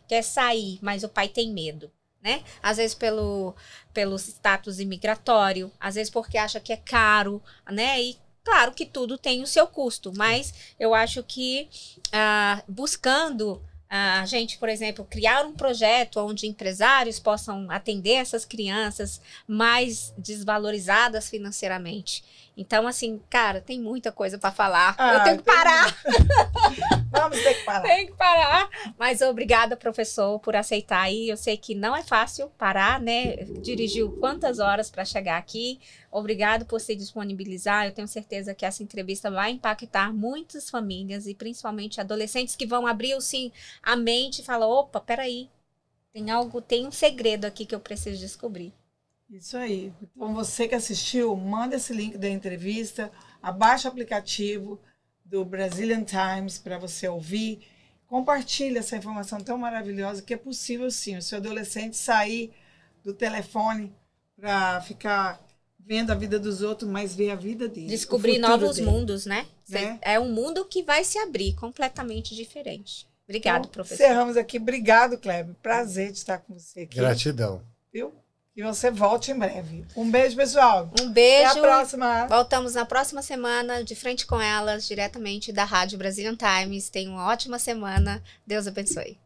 quer sair, mas o pai tem medo, né? Às vezes pelo status imigratório, às vezes porque acha que é caro, né? E claro que tudo tem o seu custo, mas eu acho que buscando a gente, por exemplo, criar um projeto onde empresários possam atender essas crianças mais desvalorizadas financeiramente. Então, assim, cara, tem muita coisa para falar. Eu tenho que parar. Vamos ter que parar. Tem que parar. Mas obrigada, professor, por aceitar aí. Eu sei que não é fácil parar, né? Dirigiu quantas horas para chegar aqui. Obrigado por se disponibilizar. Eu tenho certeza que essa entrevista vai impactar muitas famílias e principalmente adolescentes que vão abrir assim, a mente e falar, opa, peraí, tem um segredo aqui que eu preciso descobrir. Isso aí. Então, você que assistiu, manda esse link da entrevista, abaixa o aplicativo do Brazilian Times para você ouvir, compartilha essa informação tão maravilhosa que é possível sim o seu adolescente sair do telefone para ficar vendo a vida dos outros, mas ver a vida dele. Descobrir novos mundos, né? É um mundo que vai se abrir completamente diferente. Obrigado, então, professor. Encerramos aqui. Obrigado, Kleber. Prazer de estar com você aqui. Gratidão. Viu? E você volte em breve. Um beijo, pessoal. Um beijo. Até a próxima. Voltamos na próxima semana, de frente com elas, diretamente da Rádio Brazilian Times. Tenha uma ótima semana. Deus abençoe.